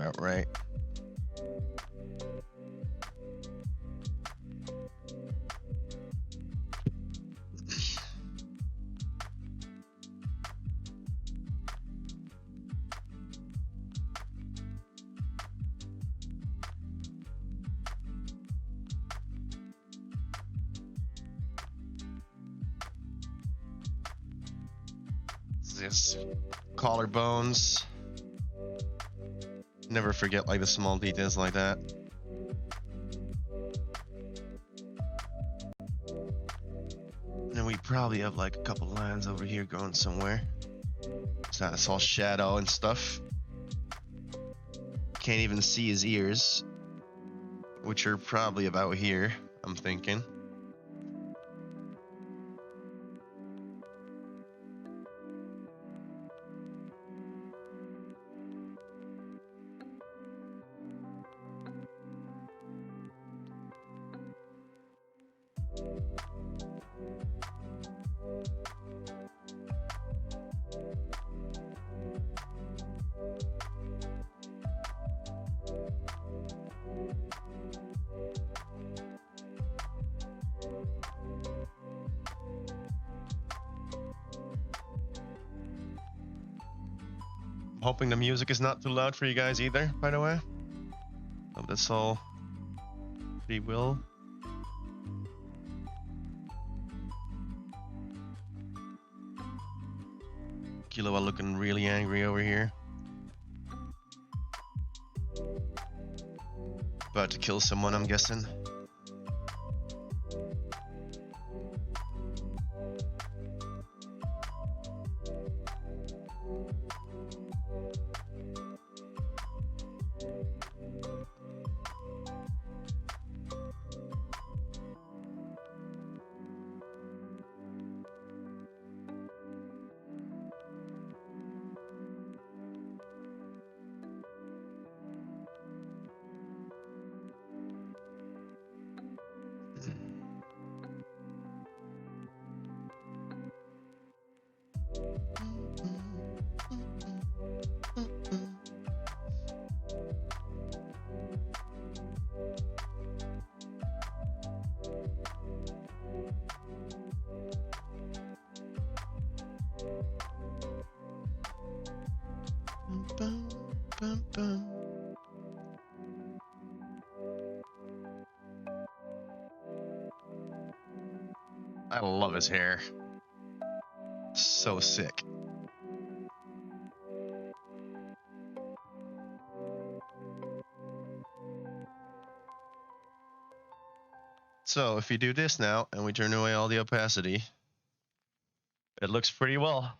about right. This collarbones. Never forget like the small details like that. And we probably have like a couple lines over here going somewhere. So that's all shadow and stuff. Can't even see his ears, which are probably about here, I'm thinking. Hoping the music is not too loud for you guys either, by the way. Hope that's all pretty well. Killua looking really angry over here. About to kill someone, I'm guessing. I love his hair. So sick. So if you do this now and we turn away all the opacity, it looks pretty well.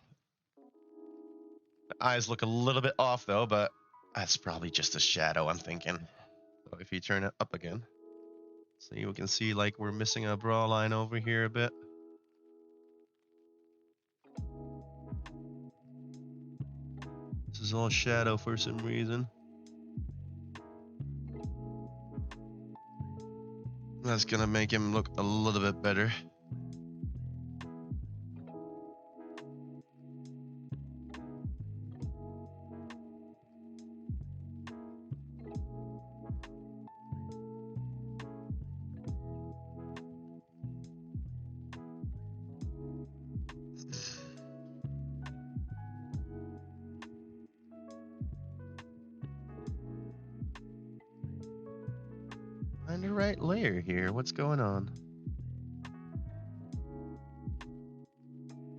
The eyes look a little bit off though, but that's probably just a shadow, I'm thinking. So if you turn it up again, so you can see like we're missing a brow line over here a bit. This is all shadow for some reason. That's gonna make him look a little bit better. Find the right layer here. What's going on?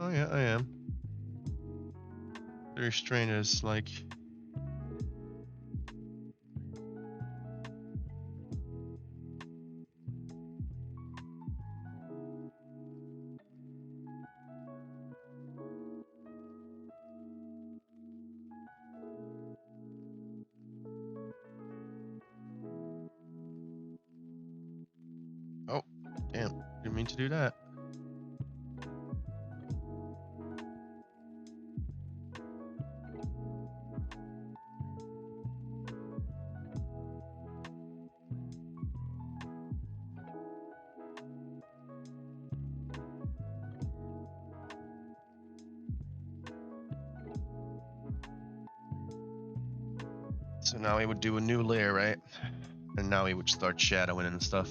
Oh yeah, I am. Very strange. It's like oh, damn, didn't mean to do that. So now he would do a new layer, right? And now he would start shadowing and stuff.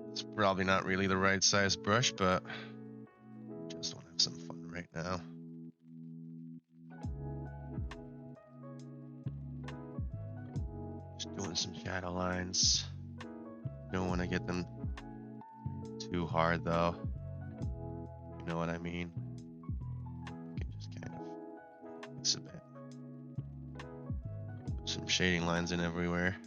It's probably not really the right size brush, but just want to have some fun right now. Just doing some shadow lines. Don't want to get them too hard though. You know what I mean? You can just kind of mix a bit. Put some shading lines in everywhere.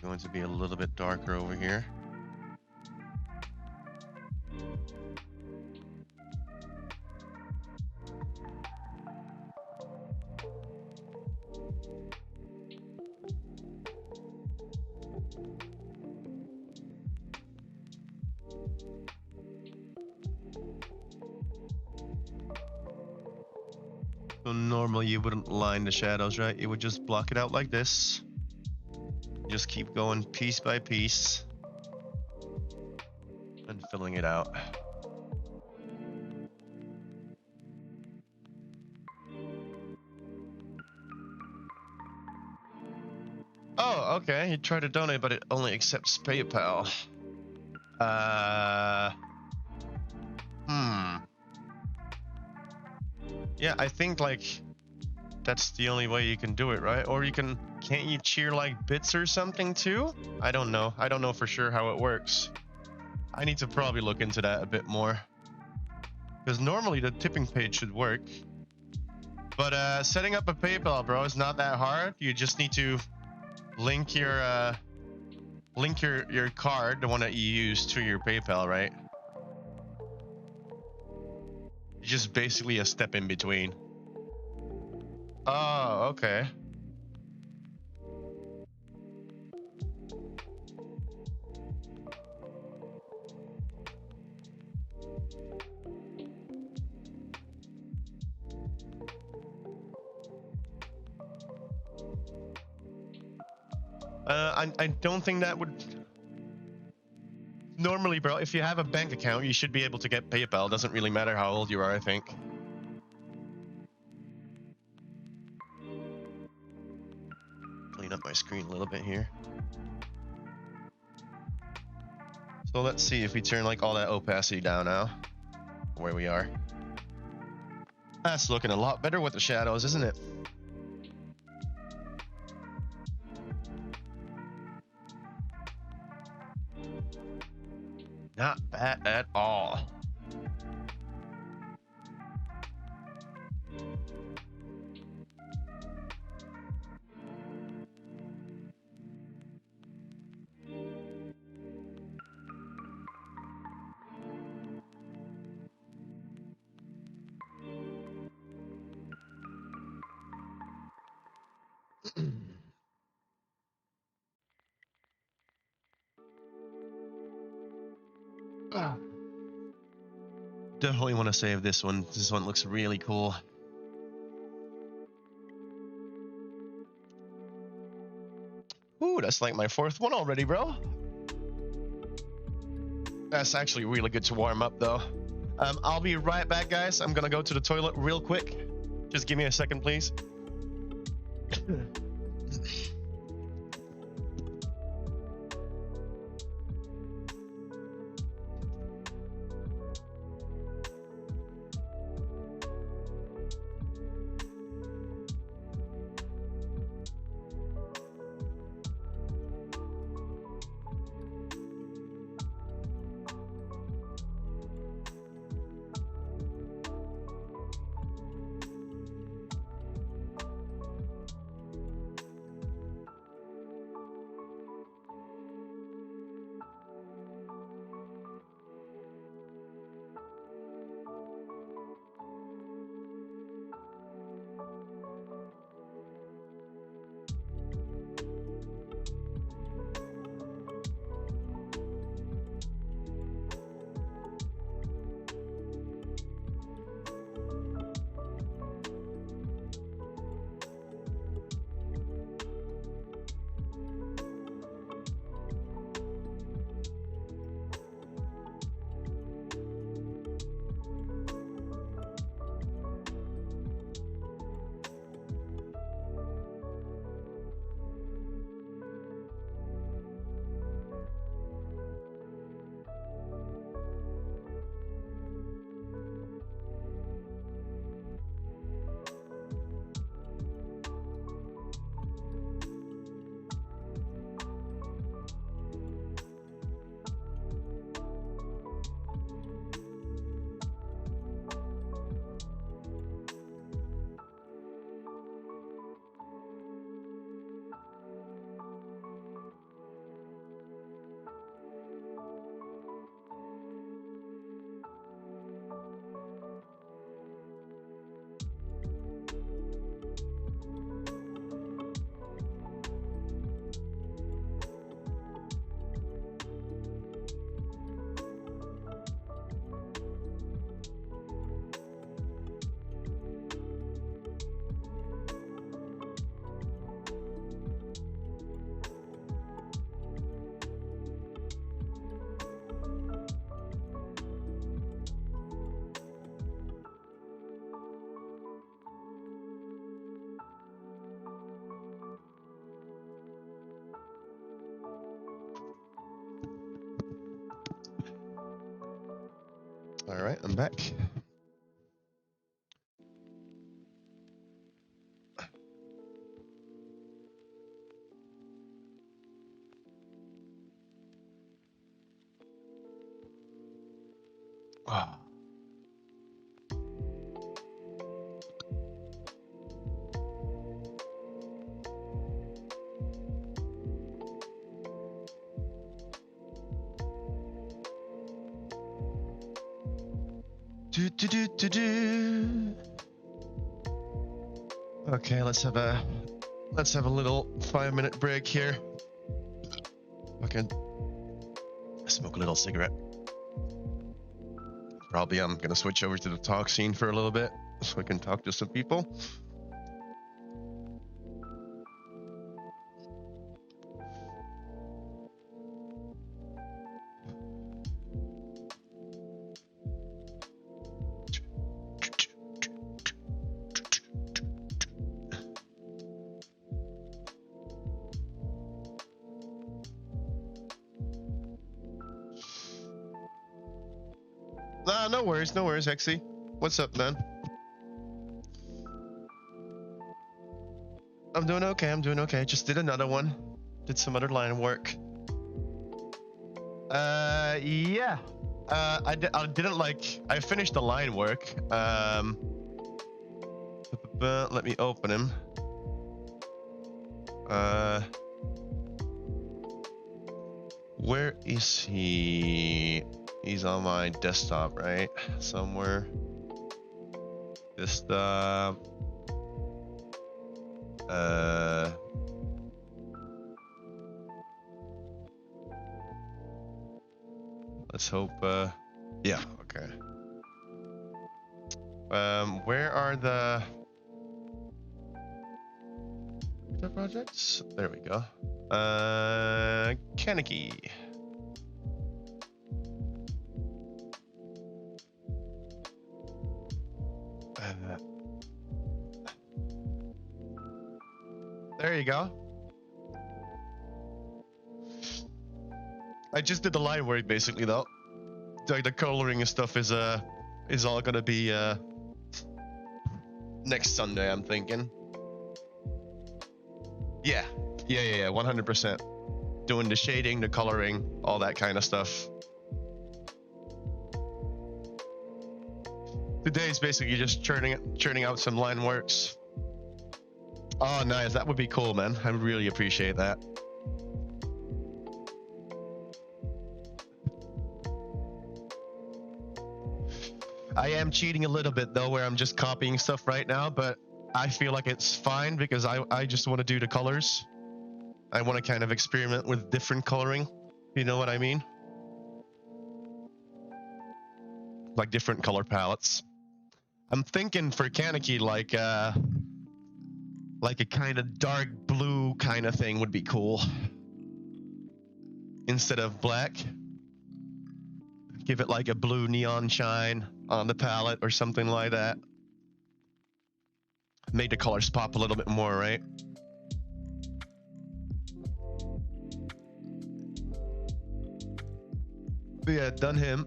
Going to be a little bit darker over here. So normally you wouldn't line the shadows, right? You would just block it out like this. Just keep going piece by piece and filling it out. Oh, okay. You tried to donate, but it only accepts PayPal. Yeah, I think like that's the only way you can do it, right? Or can't you cheer like bits or something too? I don't know. I don't know for sure how it works. I need to probably look into that a bit more. Because normally the tipping page should work. But setting up a PayPal, bro, is not that hard. You just need to link your card, the one that you use, to your PayPal, right? It's just basically a step in between. Oh, okay. I don't think that would... Normally, bro, if you have a bank account, you should be able to get PayPal. Doesn't really matter how old you are, I think. Clean up my screen a little bit here. So let's see if we turn like all that opacity down now. Where we are. That's looking a lot better with the shadows, isn't it? Not bad at all. Definitely want to save this one. This one looks really cool. Ooh, that's like my 4th one already, bro. That's actually really good to warm up, though. I'll be right back, guys. I'm gonna go to the toilet real quick. Just give me a second, please. All right, I'm back. Ah. Do, do, do, do, do. Okay, let's have a little 5-minute break here. Okay, smoke a little cigarette. Probably I'm gonna switch over to the talk scene for a little bit so I can talk to some people. Nah, no worries, Hexy. What's up, man? I'm doing okay. Just did another one. Did some other line work. Yeah. I finished the line work. Let me open him. Where is he? He's on my desktop, right? Somewhere. Just let's hope, yeah, okay. Where are the projects? There we go. Kaneki. There you go. I just did the line work basically though. Like the coloring and stuff is all gonna be next Sunday, I'm thinking. Yeah. 100%. Doing the shading, the coloring, all that kind of stuff. Today is basically just churning out some line works. Oh, nice. That would be cool, man. I really appreciate that. I am cheating a little bit though, where I'm just copying stuff right now, but I feel like it's fine because I just want to do the colors. I want to kind of experiment with different coloring. You know what I mean? Like different color palettes. I'm thinking for Kaneki like a kind of dark blue kind of thing would be cool. Instead of black. Give it like a blue neon shine on the palette or something like that. Make the colors pop a little bit more, right? But yeah, done him.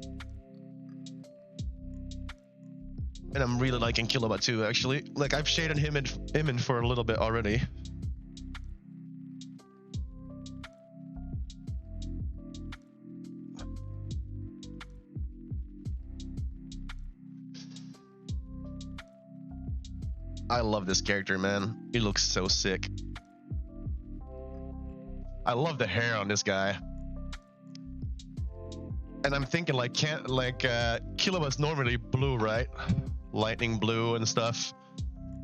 And I'm really liking Killua too, actually. Like, I've shaded him in for a little bit already. I love this character, man. He looks so sick. I love the hair on this guy. And I'm thinking like Killua's normally blue, right? Lightning blue and stuff.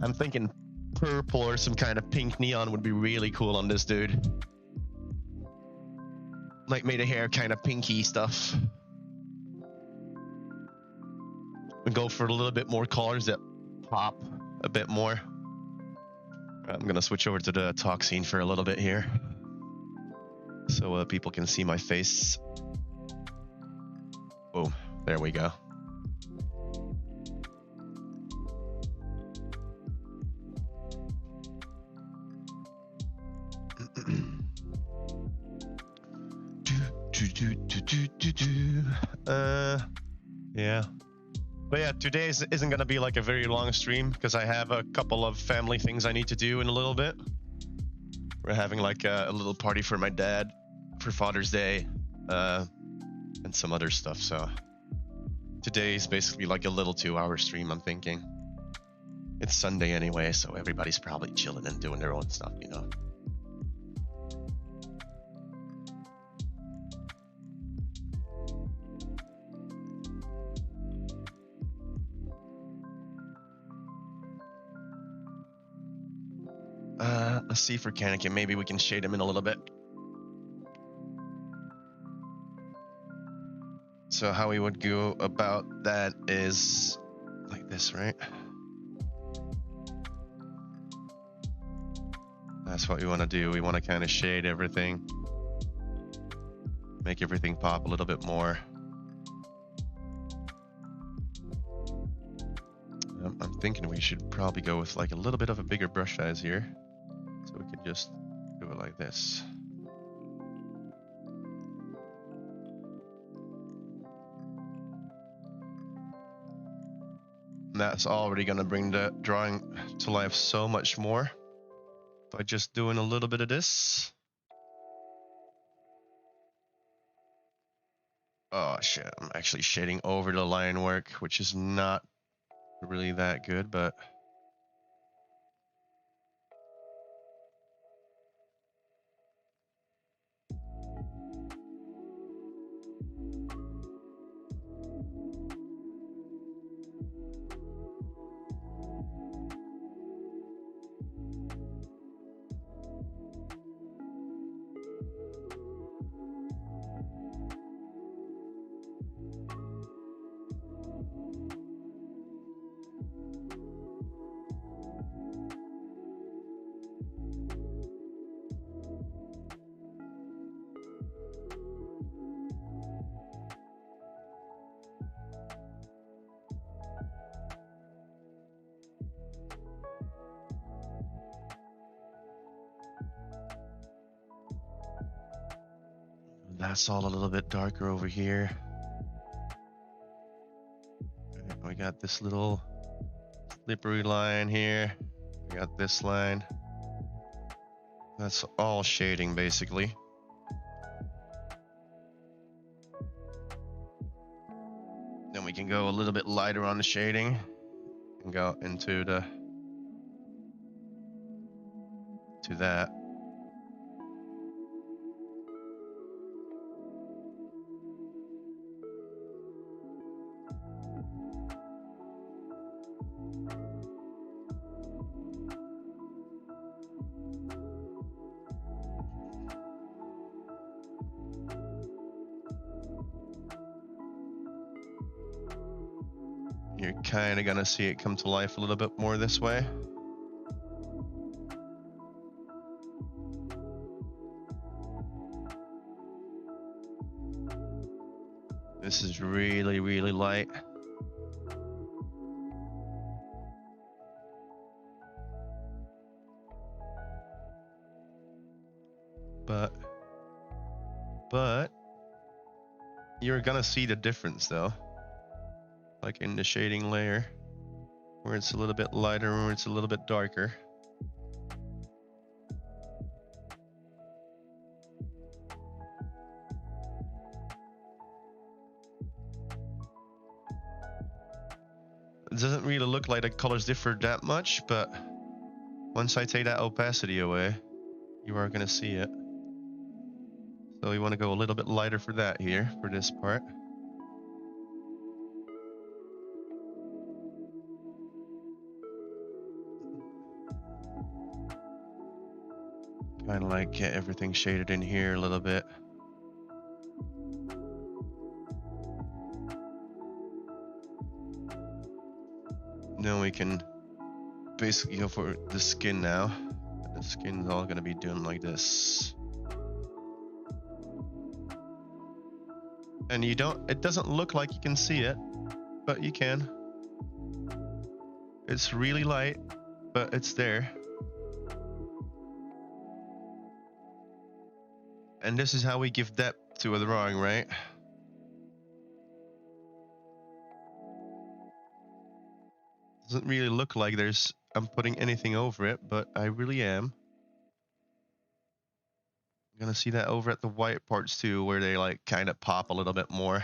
I'm thinking purple or some kind of pink neon would be really cool on this dude. Like made the hair kind of pinky stuff. And go for a little bit more colors that pop a bit more. I'm gonna switch over to the talk scene for a little bit here. So people can see my face. Boom, there we go. Yeah. But yeah, today isn't gonna be like a very long stream because I have a couple of family things I need to do in a little bit. We're having like a little party for my dad for Father's Day, and some other stuff. So today is basically like a little 2-hour stream, I'm thinking. It's Sunday anyway, so everybody's probably chilling and doing their own stuff, you know. Let's see for Kaneki. Maybe we can shade him in a little bit. So how we would go about that is like this, right? That's what we want to do. We want to kind of shade everything. Make everything pop a little bit more. I'm thinking we should probably go with like a little bit of a bigger brush size here. So we can just do it like this. And that's already going to bring the drawing to life so much more by just doing a little bit of this. Oh shit, I'm actually shading over the line work, which is not really that good, but That's all a little bit darker over here. We got this little slippery line here. We got this line. That's all shading basically. Then we can go a little bit lighter on the shading and go into that. You're kind of gonna see it come to life a little bit more this way. This is really, really light. But you're gonna see the difference though. Like in the shading layer, where it's a little bit lighter, where it's a little bit darker. It doesn't really look like the colors differ that much, but once I take that opacity away, you are gonna see it. So we want to go a little bit lighter for that here, for this part. Kind of like get everything shaded in here a little bit. Then we can basically go for the skin now. The skin's all gonna be doing like this. And it doesn't look like you can see it, but you can. It's really light, but it's there. And this is how we give depth to a drawing, right? Doesn't really look like I'm putting anything over it, but I really am. I'm gonna see that over at the white parts too, where they like kind of pop a little bit more.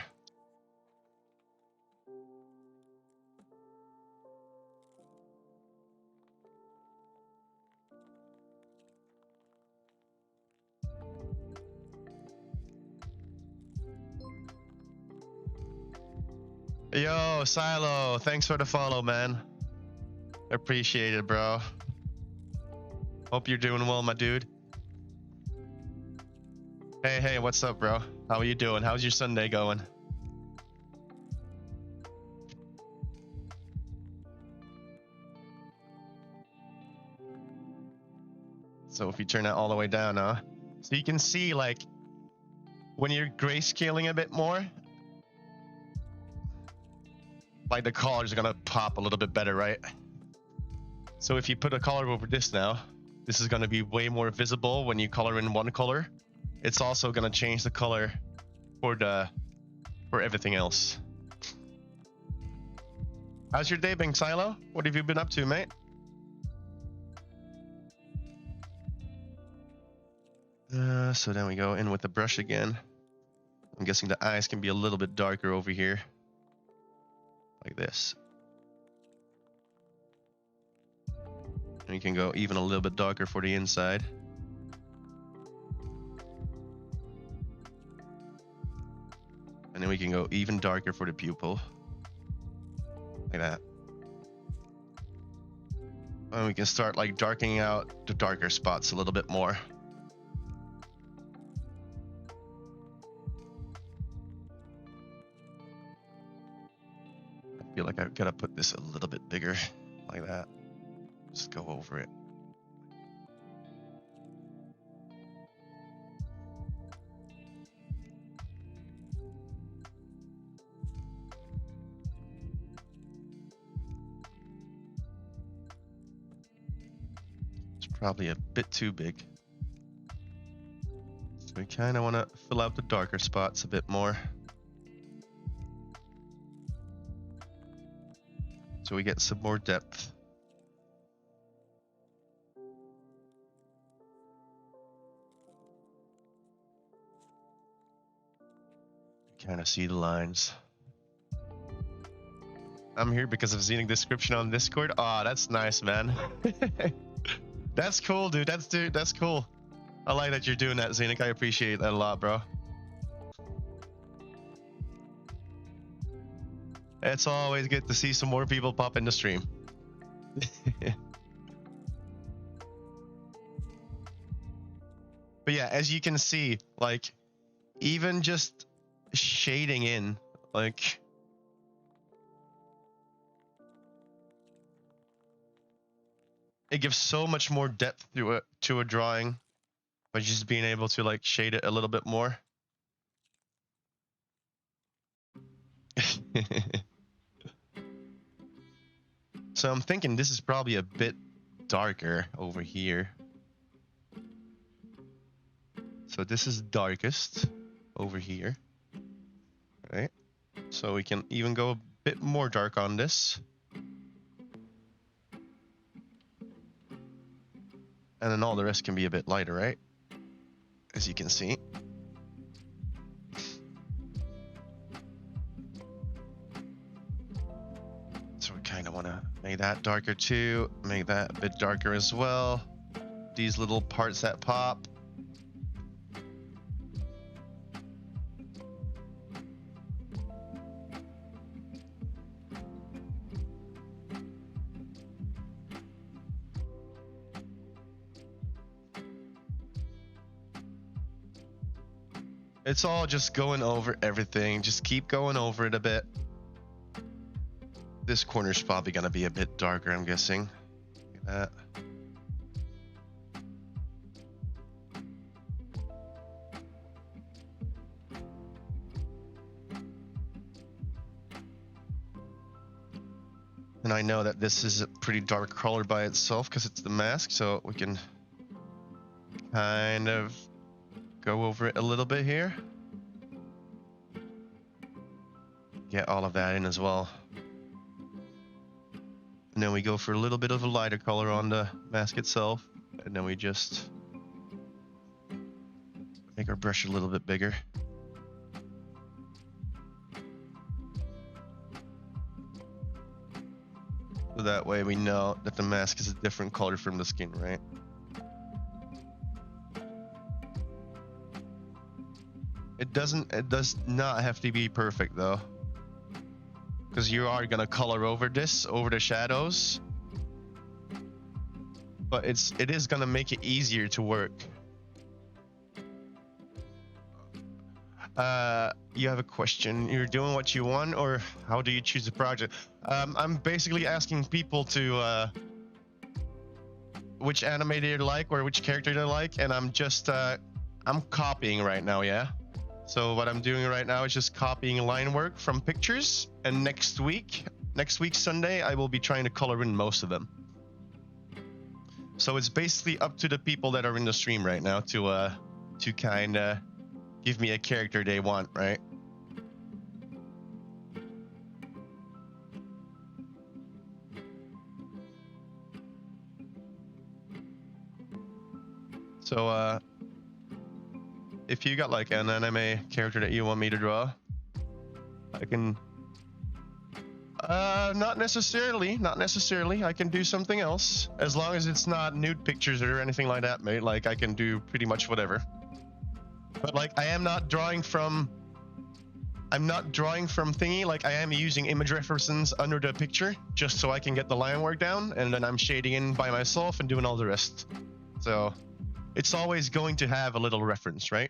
Yo, Silo, thanks for the follow, man. Appreciate it, bro. Hope you're doing well, my dude. Hey, what's up, bro? How are you doing? How's your Sunday going? So if you turn that all the way down, so you can see like when you're grayscaling a bit more, like the colors are gonna pop a little bit better, right? So if you put a color over this now, this is gonna be way more visible when you color in one color. It's also gonna change the color for everything else. How's your day been, Silo? What have you been up to, mate? So then we go in with the brush again. I'm guessing the eyes can be a little bit darker over here. Like this. And you can go even a little bit darker for the inside. And then we can go even darker for the pupil. Like that. And we can start like darkening out the darker spots a little bit more. I feel like I've got to put this a little bit bigger, like that. Just go over it. It's probably a bit too big. So We kind of want to fill out the darker spots a bit more. So we get some more depth. Kind of see the lines. I'm here because of Xenic description on Discord. Ah, that's nice, man. That's cool, dude. That's cool. I like that you're doing that, Xenic. I appreciate that a lot, bro. It's always good to see some more people pop in the stream. But yeah, as you can see, like, even just shading in, like, it gives so much more depth to a drawing by just being able to like shade it a little bit more. So I'm thinking this is probably a bit darker over here. So this is darkest over here, right? So we can even go a bit more dark on this. And then all the rest can be a bit lighter, right? As you can see. So we kind of want to make that darker too. Make that a bit darker as well. These little parts that pop. It's all just going over everything. Just keep going over it a bit. This corner's probably gonna be a bit darker, I'm guessing. Look at that. And I know that this is a pretty dark color by itself because it's the mask, so we can kind of go over it a little bit here. Get all of that in as well. And then we go for a little bit of a lighter color on the mask itself. And then we just make our brush a little bit bigger. So that way we know that the mask is a different color from the skin, right? It does not have to be perfect though. Because you are gonna color over this, over the shadows. But it is gonna make it easier to work. You have a question. You're doing what you want, or how do you choose the project? I'm basically asking people to which anime they like or which character they like, and I'm just I'm copying right now, yeah. So what I'm doing right now is just copying line work from pictures, and next week Sunday, I will be trying to color in most of them. So it's basically up to the people that are in the stream right now to kind of give me a character they want, right? So if you got like an anime character that you want me to draw, I can not necessarily. I can do something else as long as it's not nude pictures or anything like that, mate. Like I can do pretty much whatever. But like I'm not drawing from thingy. Like I am using image references under the picture just so I can get the line work down, and then I'm shading in by myself and doing all the rest. So it's always going to have a little reference, right?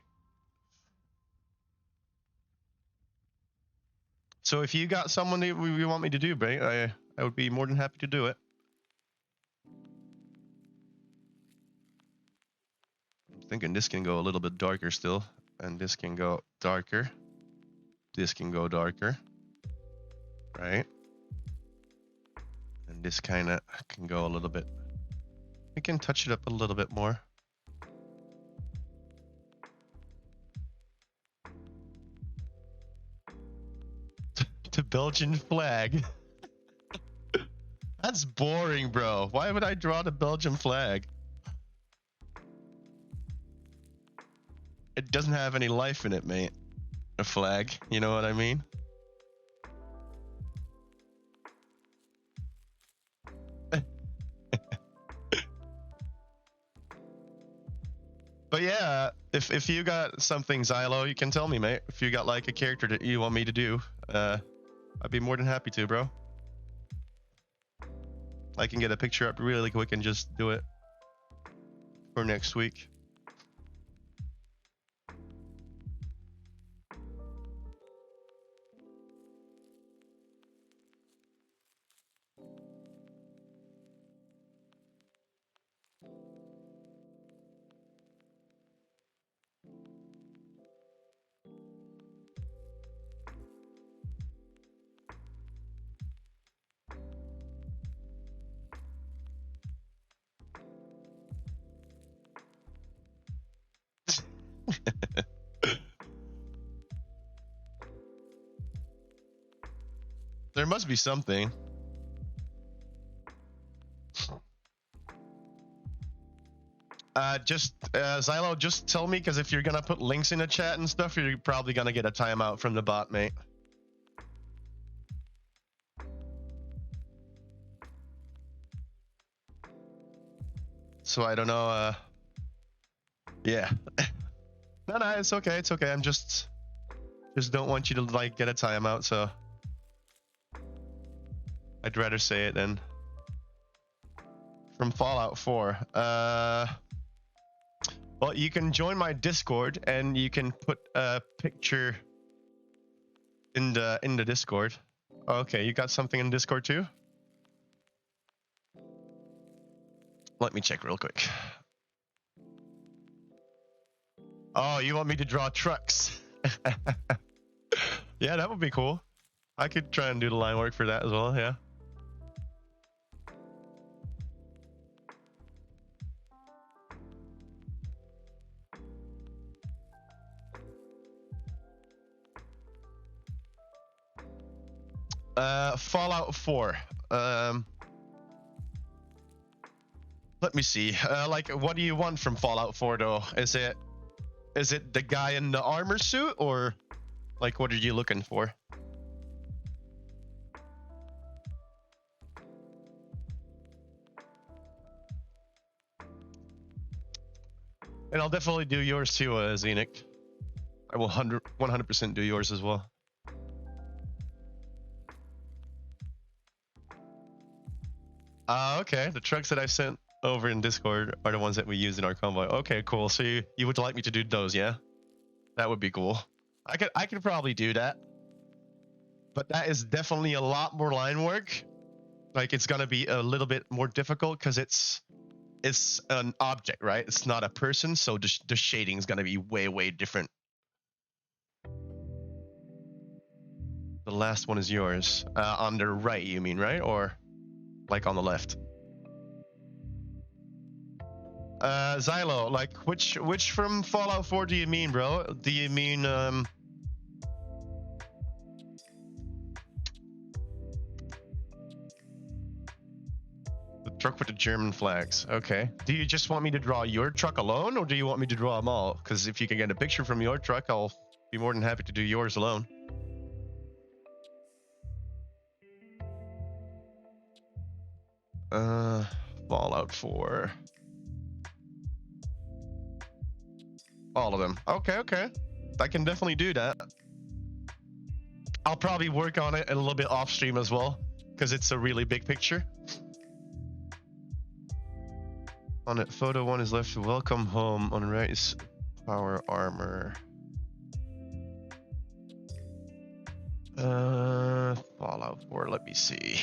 So if you got someone that you want me to do, Bray, I would be more than happy to do it. I'm thinking this can go a little bit darker still, and this can go darker. This can go darker, right? And this kind of can go a little bit. We can touch it up a little bit more. Belgian flag. That's boring, bro. Why would I draw the Belgian flag? It doesn't have any life in it, mate. A flag, you know what I mean? But yeah, if you got something, Xylo, you can tell me, mate. If you got like a character that you want me to do, I'd be more than happy to, bro. I can get a picture up really quick and just do it for next week. There must be something. Xylo, just tell me, because if you're gonna put links in the chat and stuff, you're probably gonna get a timeout from the bot, mate. So I don't know, yeah. No, it's okay, it's okay. I'm just don't want you to like get a timeout, so I'd rather say it than from Fallout 4. Well, you can join my Discord and you can put a picture in the Discord. Okay, you got something in Discord too? Let me check real quick. Oh, you want me to draw trucks? Yeah, that would be cool. I could try and do the line work for that as well, yeah. Fallout 4. Let me see. Like, what do you want from Fallout 4 though? Is it the guy in the armor suit, or like what are you looking for? And I'll definitely do yours too, Xenic. I will 100% do yours as well. Okay. The trucks that I sent over in Discord are the ones that we use in our convoy. Okay, cool. So you would like me to do those, yeah? That would be cool. I could probably do that. But that is definitely a lot more line work. Like, it's gonna be a little bit more difficult because it's an object, right? It's not a person, so the shading is gonna be way different. The last one is yours. On the right, you mean, right? Or like on the left? Xylo, like which from Fallout 4 do you mean, bro? Do you mean the truck with the German flags? Okay. Do you just want me to draw your truck alone, or do you want me to draw them all? Because if you can get a picture from your truck, I'll be more than happy to do yours alone. Fallout 4. All of them. Okay. I can definitely do that. I'll probably work on it a little bit off stream as well, because it's a really big picture. On it, photo 1 is left. Welcome home. On the right is power armor. Fallout 4. Let me see.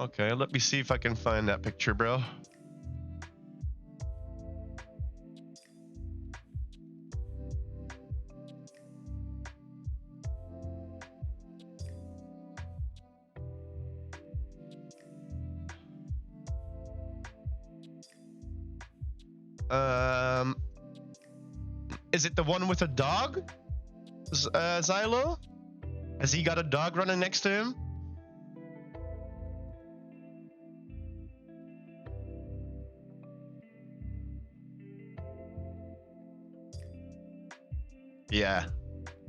Okay, let me see if I can find that picture, bro. Is it the one with a dog? Xylo? Has he got a dog running next to him? Yeah.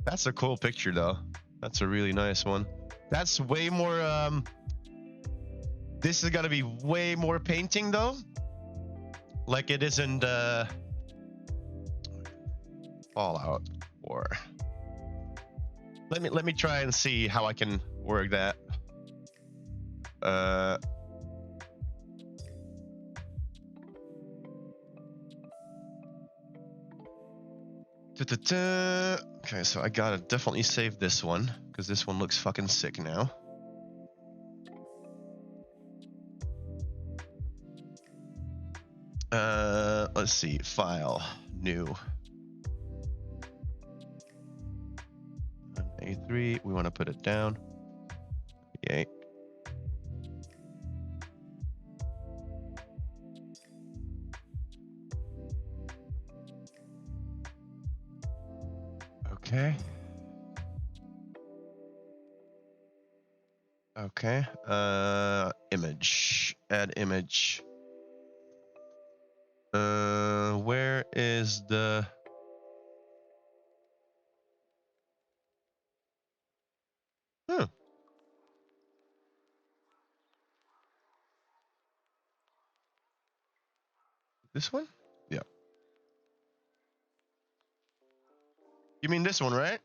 That's a cool picture though. That's a really nice one. That's way more, this is gonna be way more painting though. Like it isn't, Fallout 4. Let me try and see how I can work that. Okay, so I gotta definitely save this one because this one looks fucking sick now. Let's see, file, new. A3, we want to put it down. Yay. Okay. Okay. Image. Add image. Where is the... Huh. This one? Yeah. You mean this one, right?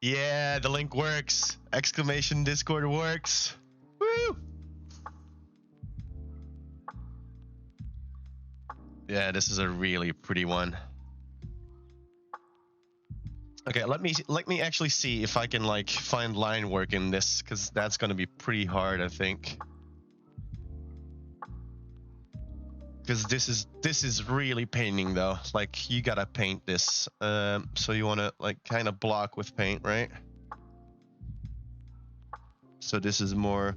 Yeah, the link works. Exclamation Discord works. Woo! Yeah, this is a really pretty one. Okay, let me actually see if I can like find line work in this, because that's gonna be pretty hard, I think. Because this is really painting though. Like you gotta paint this. So you wanna like kind of block with paint, right? So this is more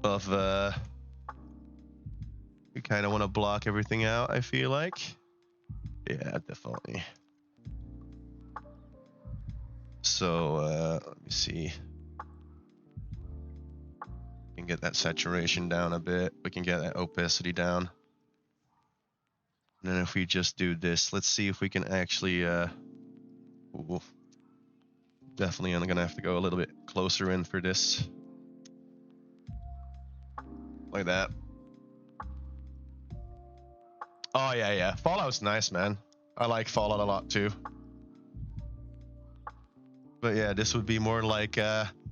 of you kind of want to block everything out, I feel like. Yeah, definitely. So let me see. We can get that saturation down a bit. We can get that opacity down. And then if we just do this, let's see if we can actually ooh, definitely I'm gonna have to go a little bit closer in for this. Like that. Oh yeah, yeah. Fallout's nice, man. I like Fallout a lot too. But yeah, this would be more like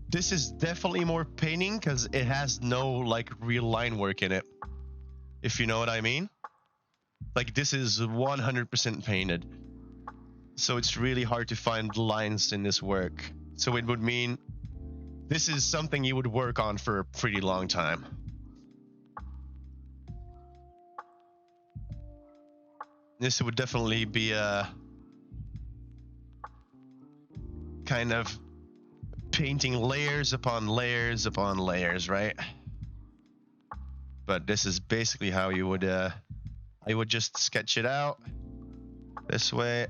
this is definitely more painting because it has no like real line work in it. If you know what I mean. Like this is 100% painted. So it's really hard to find lines in this work. So it would mean this is something you would work on for a pretty long time. This would definitely be a kind of painting layers upon layers upon layers, right? But this is basically how you would I would just sketch it out this way.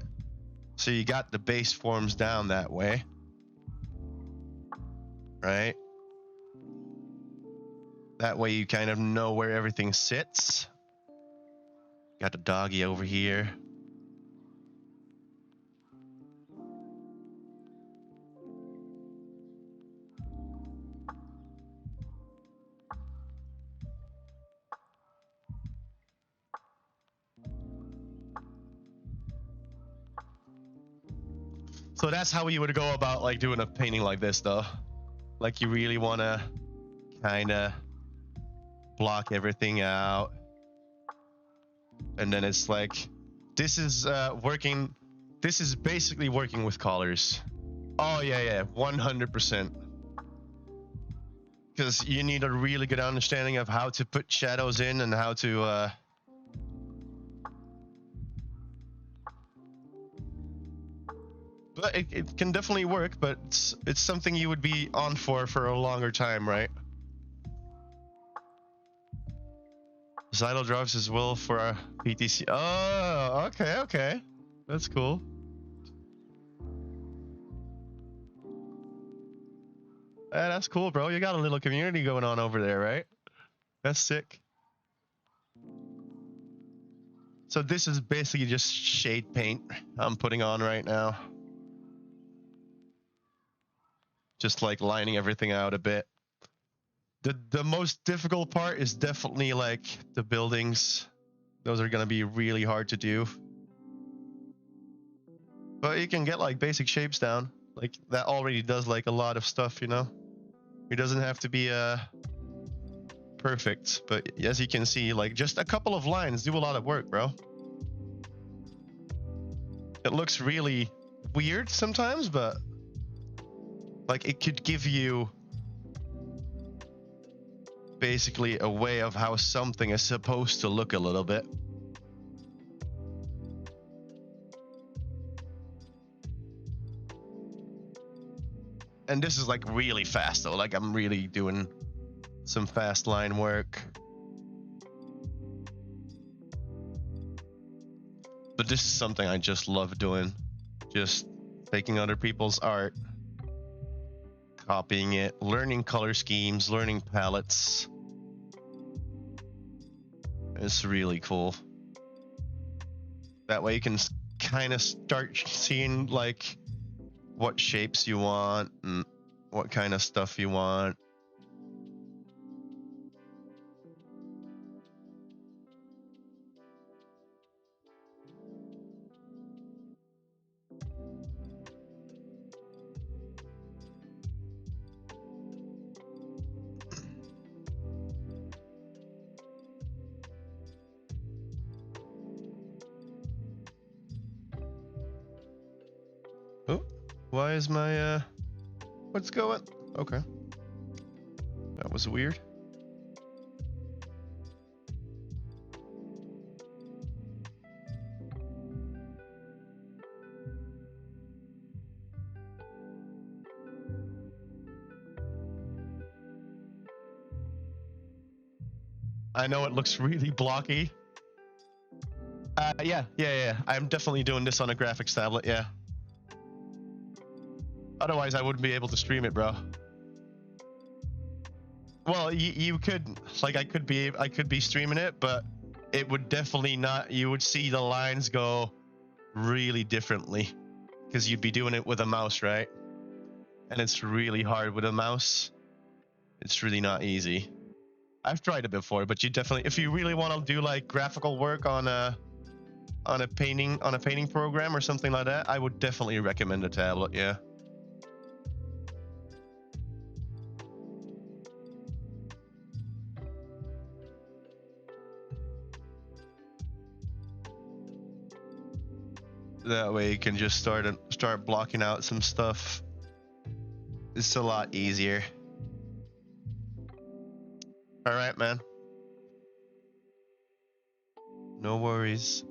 So you got the base forms down that way, right? That way you kind of know where everything sits. Got the doggy over here. So that's how you would go about like doing a painting like this though. Like you really want to kind of block everything out. And then it's like, this is working. This is basically working with colors. Oh yeah, yeah, 100%. Because you need a really good understanding of how to put shadows in and how to But it can definitely work, but it's something you would be on for a longer time, right? Zidal drives as well for a PTC. Oh, okay, okay. That's cool. That's cool, bro. You got a little community going on over there, right? That's sick. So this is basically just shade paint I'm putting on right now. Just like lining everything out a bit. The most difficult part is definitely like the buildings. Those are gonna be really hard to do. But you can get like basic shapes down. Like that already does like a lot of stuff, you know? It doesn't have to be perfect, but as you can see, like just a couple of lines do a lot of work, bro. It looks really weird sometimes, but like it could give you basically a way of how something is supposed to look a little bit. And this is like really fast though, like I'm really doing some fast line work. But this is something I just love doing. Just taking other people's art, copying it, learning color schemes, learning palettes. It's really cool. That way you can kind of start seeing like what shapes you want and what kind of stuff you want. Oh, why is my what's going? Okay. That was weird. I know it looks really blocky. Yeah. I'm definitely doing this on a graphics tablet, yeah. Otherwise, I wouldn't be able to stream it, bro. Well, you could, like, I could be streaming it, but it would definitely not. You would see the lines go really differently because you'd be doing it with a mouse, right? And it's really hard with a mouse. It's really not easy. I've tried it before, but you definitely, if you really want to do like graphical work on a painting program or something like that, I would definitely recommend a tablet. Yeah. That way you can just start blocking out some stuff. It's a lot easier. All right, man. No worries.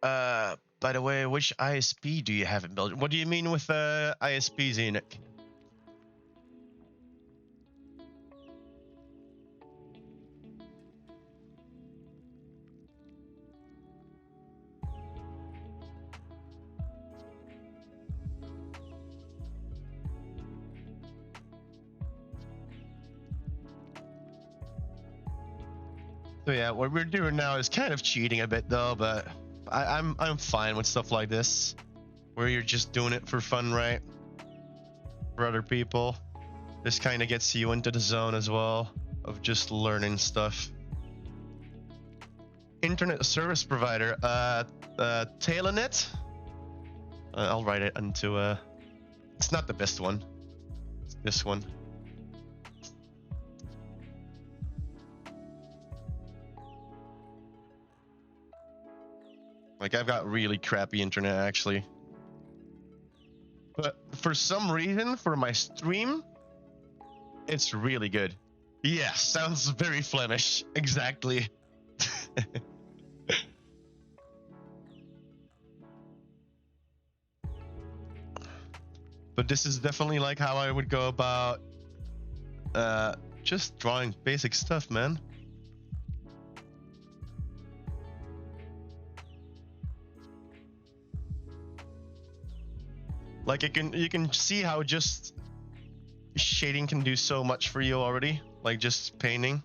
By the way, which ISP do you have in Belgium? What do you mean with ISP, Zenith? So yeah, what we're doing now is kind of cheating a bit though, but I'm fine with stuff like this, where you're just doing it for fun, right? For other people. This kind of gets you into the zone as well of just learning stuff. Internet service provider, Telenet. I'll write it into it's not the best one. It's this one. Like, I've got really crappy internet, actually. But for some reason, for my stream, it's really good. Yeah, sounds very Flemish. Exactly. But this is definitely like how I would go about just drawing basic stuff, man. Like you can see how just shading can do so much for you already. Like just painting.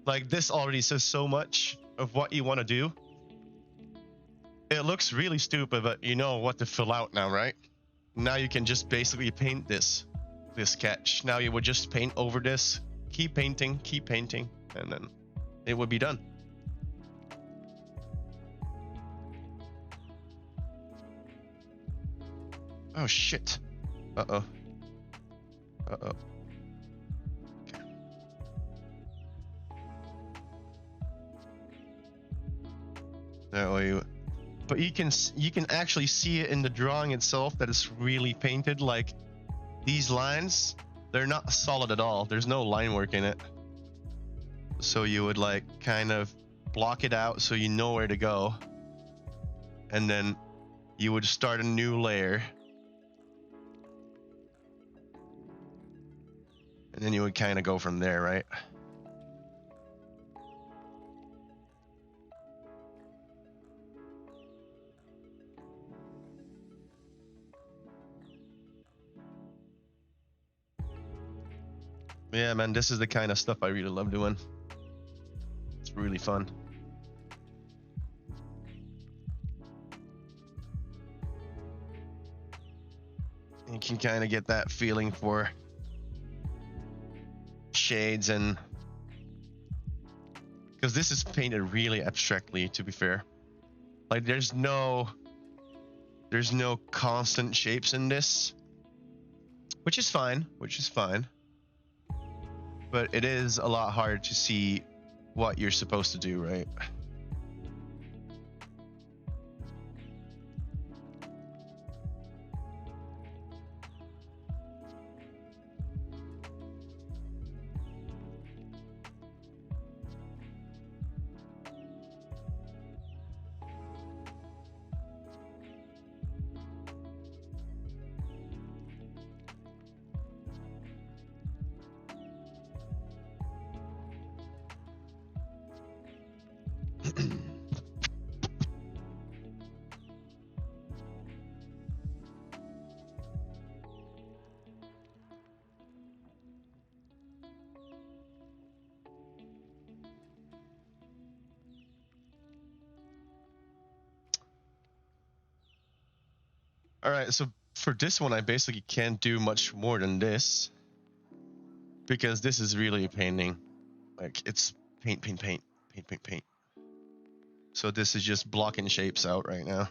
Like this already says so much of what you want to do. It looks really stupid, but you know what to fill out now, right? Now you can just basically paint this sketch. Now you would just paint over this, keep painting, and then it would be done. Oh shit. Uh-oh. Uh-oh. Okay. That way, but you can actually see it in the drawing itself that it's really painted. Like these lines, they're not solid at all. There's no line work in it. So you would like kind of block it out so you know where to go. And then you would start a new layer. And then you would kind of go from there, right? Yeah, man, this is the kind of stuff I really love doing. It's really fun. You can kind of get that feeling for shades, and because this is painted really abstractly, to be fair. Like there's no constant shapes in this, which is fine, but it is a lot harder to see what you're supposed to do, right? All right, so for this one, I basically can't do much more than this because this is really a painting. Like it's paint. So this is just blocking shapes out right now.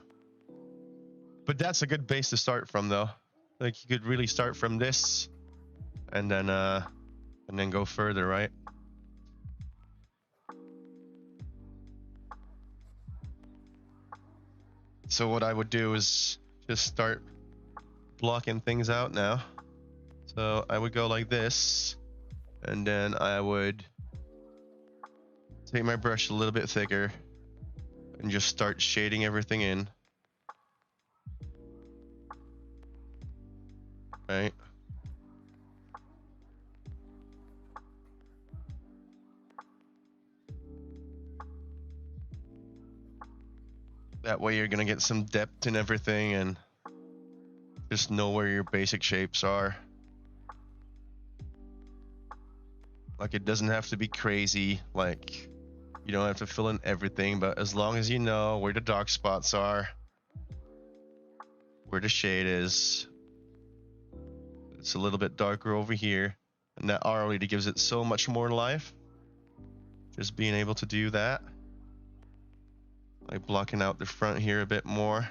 But that's a good base to start from, though. Like you could really start from this, and then go further, right? So what I would do is just start blocking things out now. So I would go like this, and then I would take my brush a little bit thicker and just start shading everything in. Right? That way you're gonna get some depth in everything and just know where your basic shapes are. Like it doesn't have to be crazy, like you don't have to fill in everything, but as long as you know where the dark spots are, where the shade is, it's a little bit darker over here, and that already gives it so much more life. Just being able to do that, like blocking out the front here a bit more.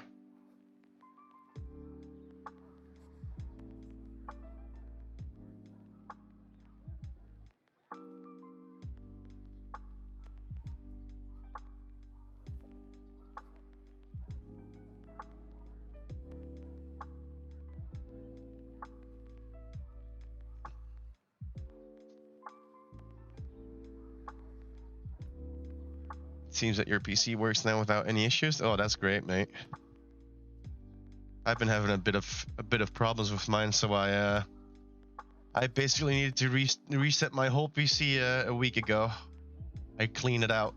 seems that your PC works now without any issues. Oh, that's great, mate. I've been having a bit of problems with mine, so I basically needed to reset my whole PC a week ago. I cleaned it out,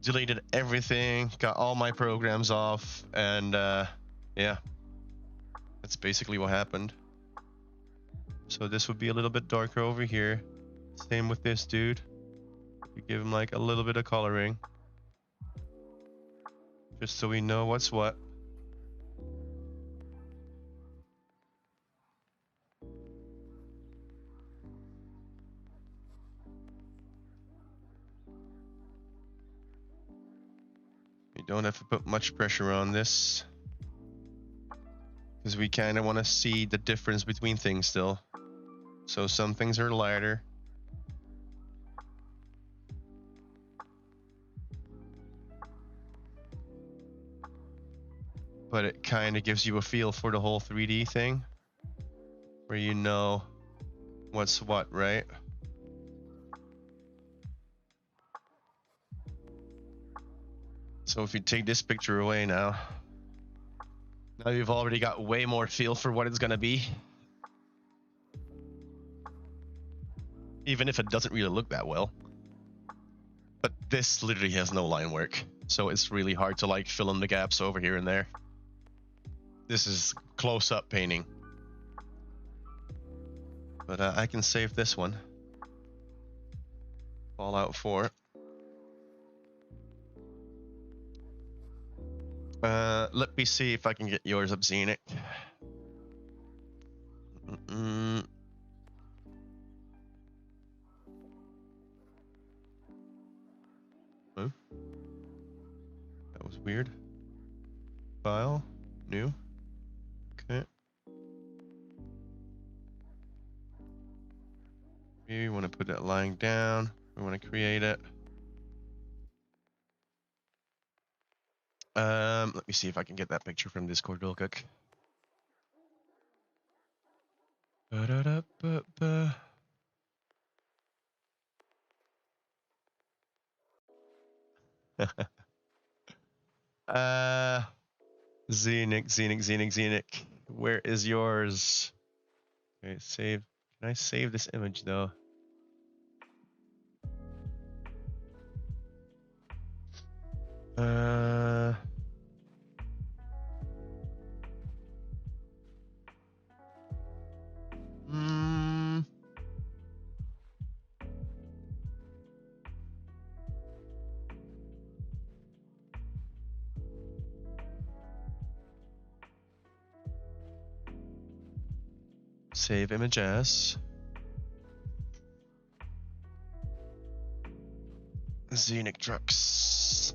deleted everything, got all my programs off, and yeah, that's basically what happened. So this would be a little bit darker over here. Same with this dude. We give him like a little bit of coloring, just so we know what's what. You don't have to put much pressure on this, because we kind of want to see the difference between things still. So some things are lighter. But it kind of gives you a feel for the whole 3D thing, where you know what's what, right? So if you take this picture away now you've already got way more feel for what it's gonna be. Even if it doesn't really look that well. But this literally has no line work, so it's really hard to like fill in the gaps over here and there. This is close-up painting. But I can save this one. Fallout 4. Let me see if I can get yours up, Xenic. Oh, that was weird. File, new. Okay. We want to put that lying down. We want to create it. Let me see if I can get that picture from Discord real quick. Ba-da-da-ba-ba. Xenic. Where is yours? Okay, save. Can I save this image though? Save image as Xenic Trucks.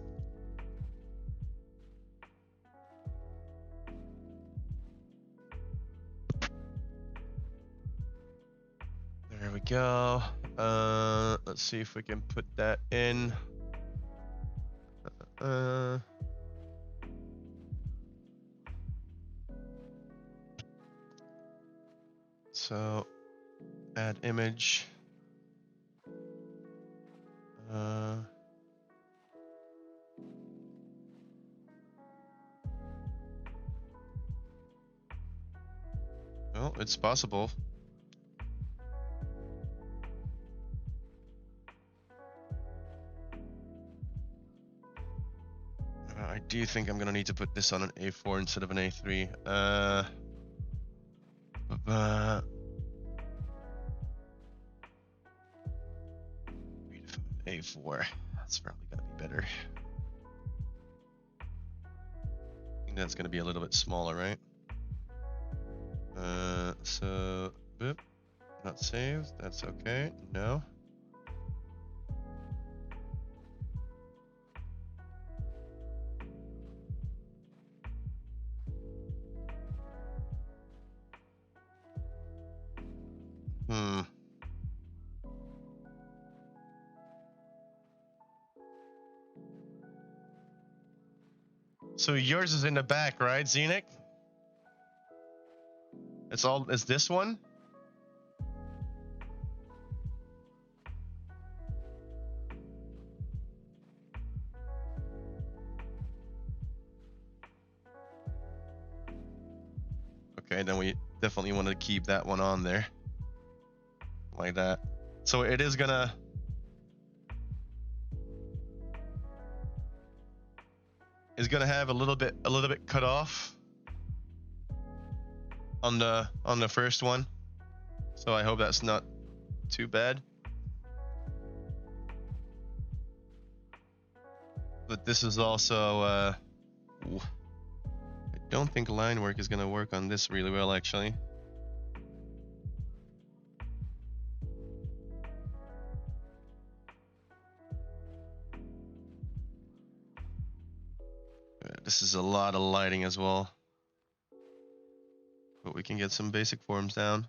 There we go. Let's see if we can put that in. So add image. Well, it's possible. I do think I'm gonna need to put this on an A4 instead of an A3. A4. That's probably gonna be better. I think that's gonna be a little bit smaller, right? So, boop. Not saved. That's okay. No. So yours is in the back, right, Xenic? It's this one? Okay, then we definitely want to keep that one on there. Like that. So it is gonna... is gonna have a little bit cut off on the first one. So I hope that's not too bad. But this is also I don't think line work is gonna work on this really well, actually. This is a lot of lighting as well. But we can get some basic forms down.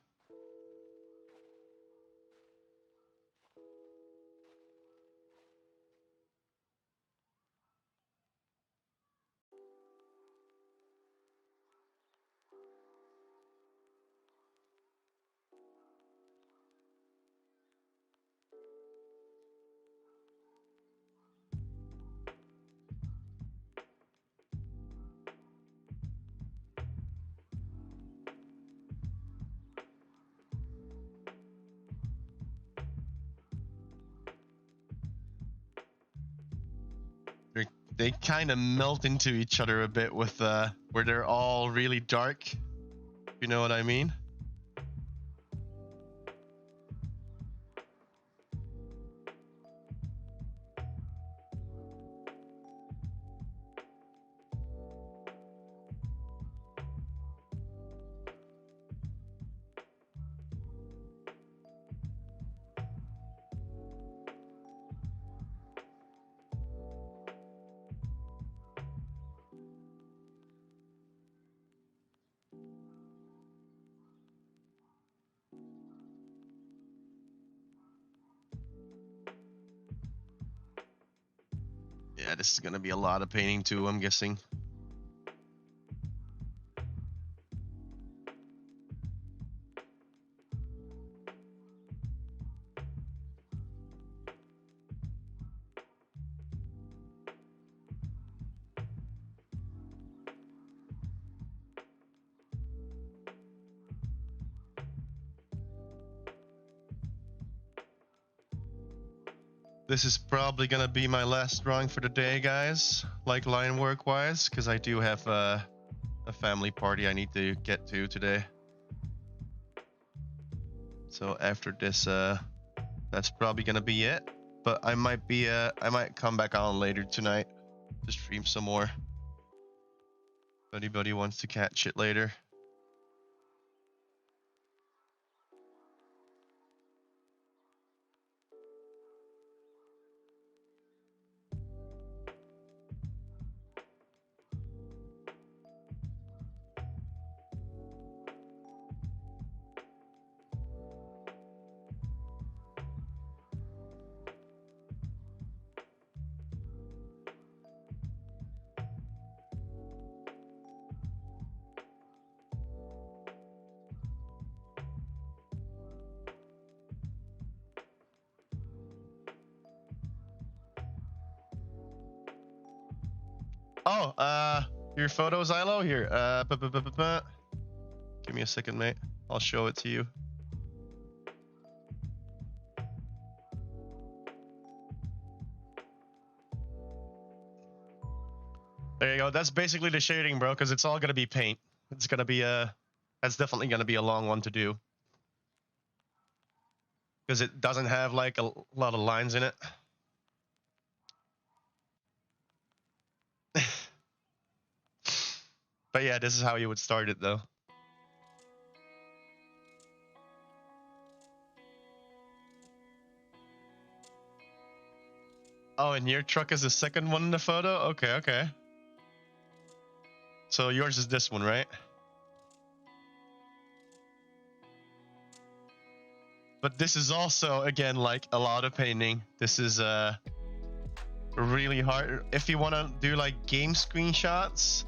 They kind of melt into each other a bit with where they're all really dark. You know what I mean? Yeah, this is gonna be a lot of painting too, I'm guessing. This is probably gonna be my last drawing for the day, guys, like line work wise, because I do have a family party I need to get to today. So after this, that's probably gonna be it. But I might come back on later tonight to stream some more. If anybody wants to catch it later. Oh, your photo, Xylo? Here, give me a second, mate. I'll show it to you. There you go. That's basically the shading, bro, because it's all gonna be paint. It's gonna be that's definitely gonna be a long one to do. Because it doesn't have like a lot of lines in it. But yeah, this is how you would start it though. Oh, and your truck is the second one in the photo? Okay, okay. So yours is this one, right? But this is also, again, like a lot of painting. This is really hard. If you want to do like game screenshots,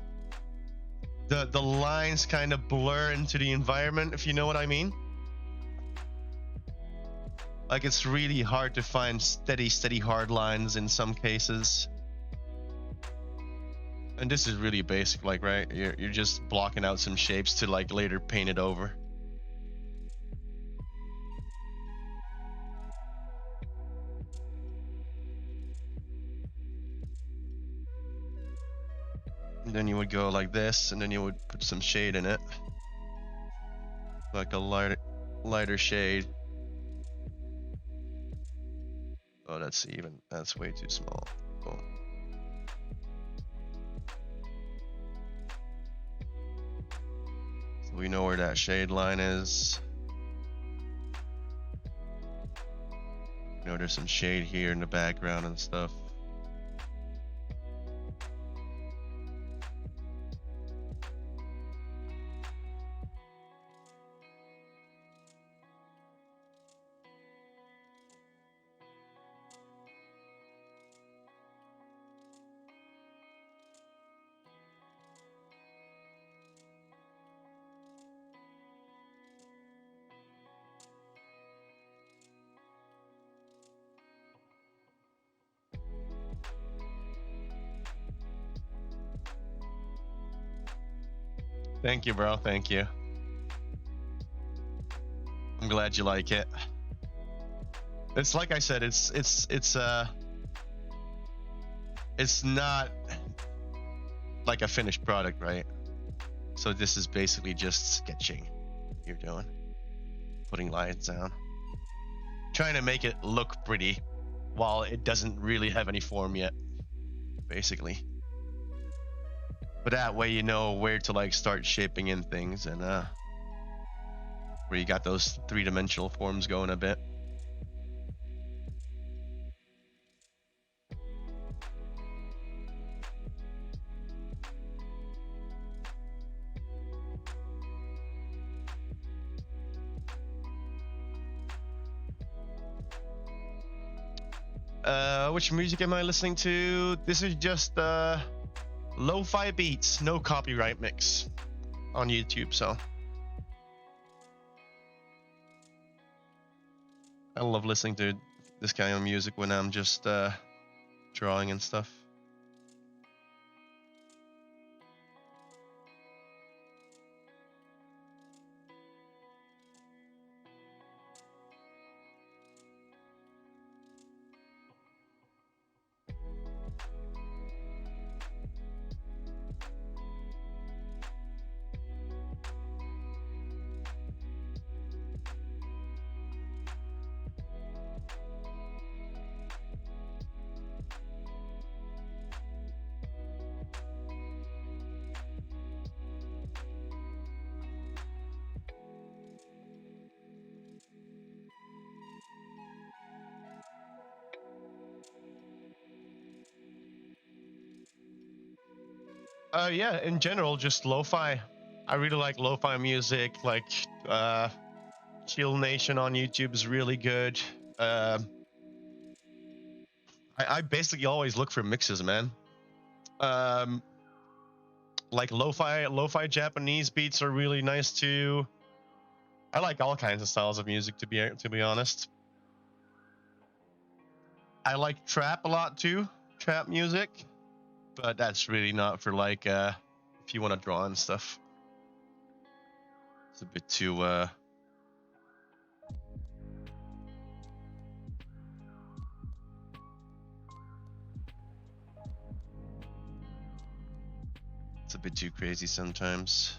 the lines kind of blur into the environment, if you know what I mean. Like it's really hard to find steady hard lines in some cases. And this is really basic, like, right? You're just blocking out some shapes to like later paint it over. And then you would go like this, and then you would put some shade in it, like a lighter shade. Oh, that's way too small. Boom. So we know where that shade line is. You know, there's some shade here in the background and stuff. Thank you, bro. Thank you. I'm glad you like it. It's like I said, it's not like a finished product, right? So this is basically just sketching you're doing, putting lines down, trying to make it look pretty while it doesn't really have any form yet, basically. But that way you know where to like start shaping in things, and where you got those three-dimensional forms going a bit. Which music am I listening to? This is just lo-fi beats, no copyright mix on YouTube, so I love listening to this kind of music when I'm just drawing and stuff. Yeah, in general, just lo-fi. I really like lo-fi music. Like Chill Nation on YouTube is really good. I basically always look for mixes, man. Like lo-fi Japanese beats are really nice too. I like all kinds of styles of music, to be honest. I like trap a lot too, trap music, but that's really not for like if you want to draw and stuff. It's a bit too it's a bit too crazy sometimes.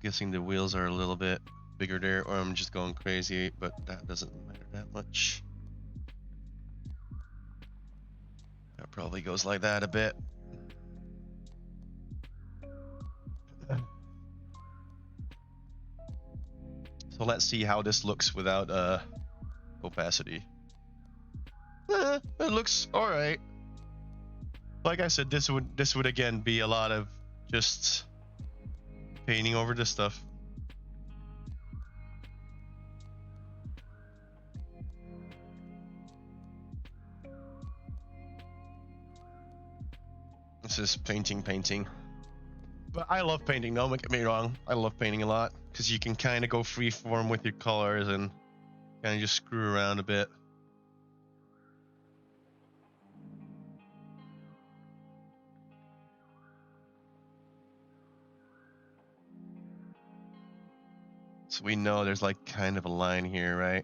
Guessing the wheels are a little bit bigger there, or I'm just going crazy, but that doesn't matter that much. That probably goes like that a bit. So let's see how this looks without opacity. It looks all right. Like I said, this would again be a lot of just painting over this stuff. this is painting. But I love painting, don't get me wrong. I love painting a lot because you can kind of go freeform with your colors and kind of just screw around a bit. So we know there's like kind of a line here, right?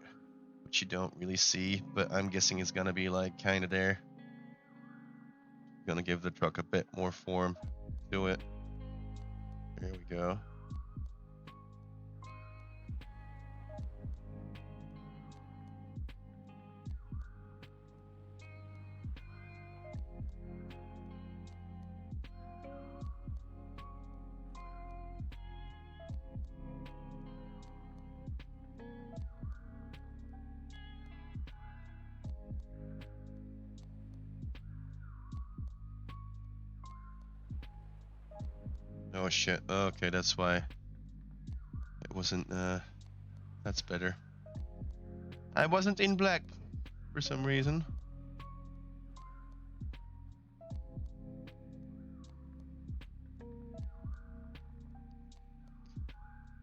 Which you don't really see, but I'm guessing it's gonna be like kind of there. Gonna give the truck a bit more form to it. There we go. Oh shit, okay, that's why it wasn't, that's better. I wasn't in black for some reason.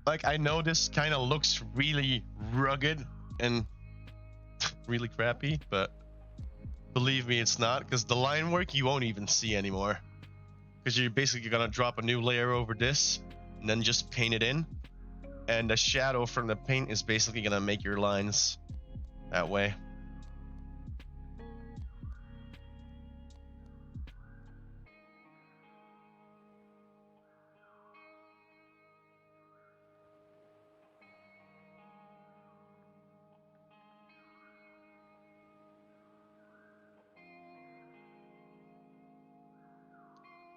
Like, I know this kind of looks really rugged and really crappy, but believe me, it's not, because the line work you won't even see anymore. Because you're basically gonna drop a new layer over this and then just paint it in, and the shadow from the paint is basically gonna make your lines that way.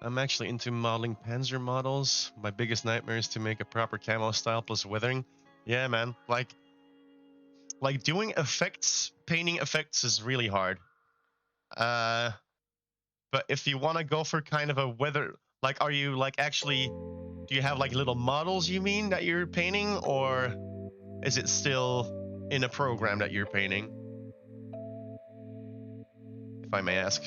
I'm actually into modeling Panzer models. My biggest nightmare is to make a proper camo style plus weathering. Yeah, man. Like doing effects, painting effects is really hard. But if you want to go for kind of a weather, like, are you like actually, do you have like little models you mean that you're painting, or is it still in a program that you're painting? If I may ask.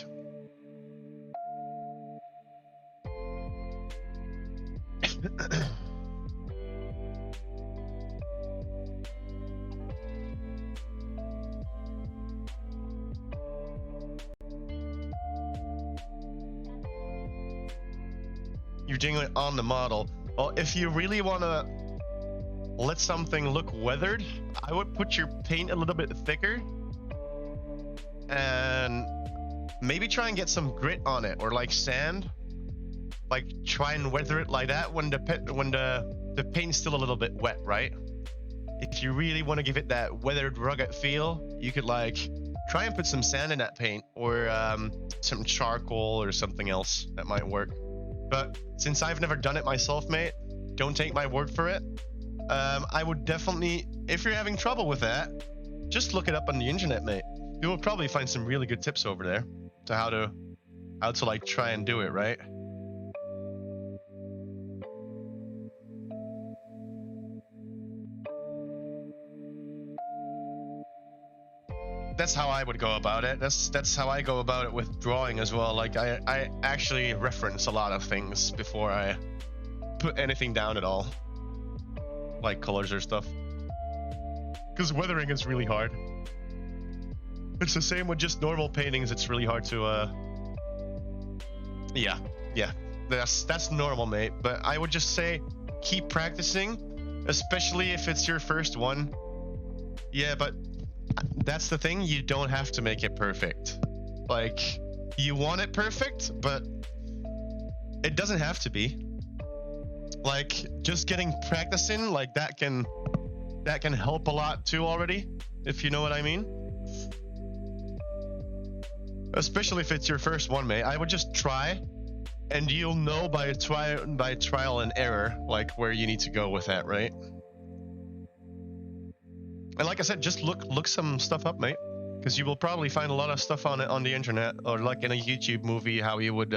You're doing it on the model. Well, if you really want to let something look weathered, I would put your paint a little bit thicker and maybe try and get some grit on it, or like sand. Like, try and weather it like that when the paint's still a little bit wet, right? If you really want to give it that weathered, rugged feel, you could like try and put some sand in that paint, or some charcoal or something else that might work. But since I've never done it myself, mate, don't take my word for it. I would definitely, if you're having trouble with that, just look it up on the internet, mate. You will probably find some really good tips over there to how to like try and do it, right? That's how I would go about it. That's how I go about it with drawing as well. Like, I actually reference a lot of things before I put anything down at all, like colors or stuff, because weathering is really hard. It's the same with just normal paintings. It's really hard to yeah, that's normal, mate. But I would just say keep practicing, especially if it's your first one. Yeah, but that's the thing, you don't have to make it perfect. Like, you want it perfect, but it doesn't have to be. Like, just getting practicing, like, that can help a lot too already, if you know what I mean. Especially if it's your first one, mate. I would just try, and you'll know by trial and error, like, where you need to go with that, right? And like I said, just look some stuff up, mate, because you will probably find a lot of stuff on it on the internet, or like in a YouTube movie, how you would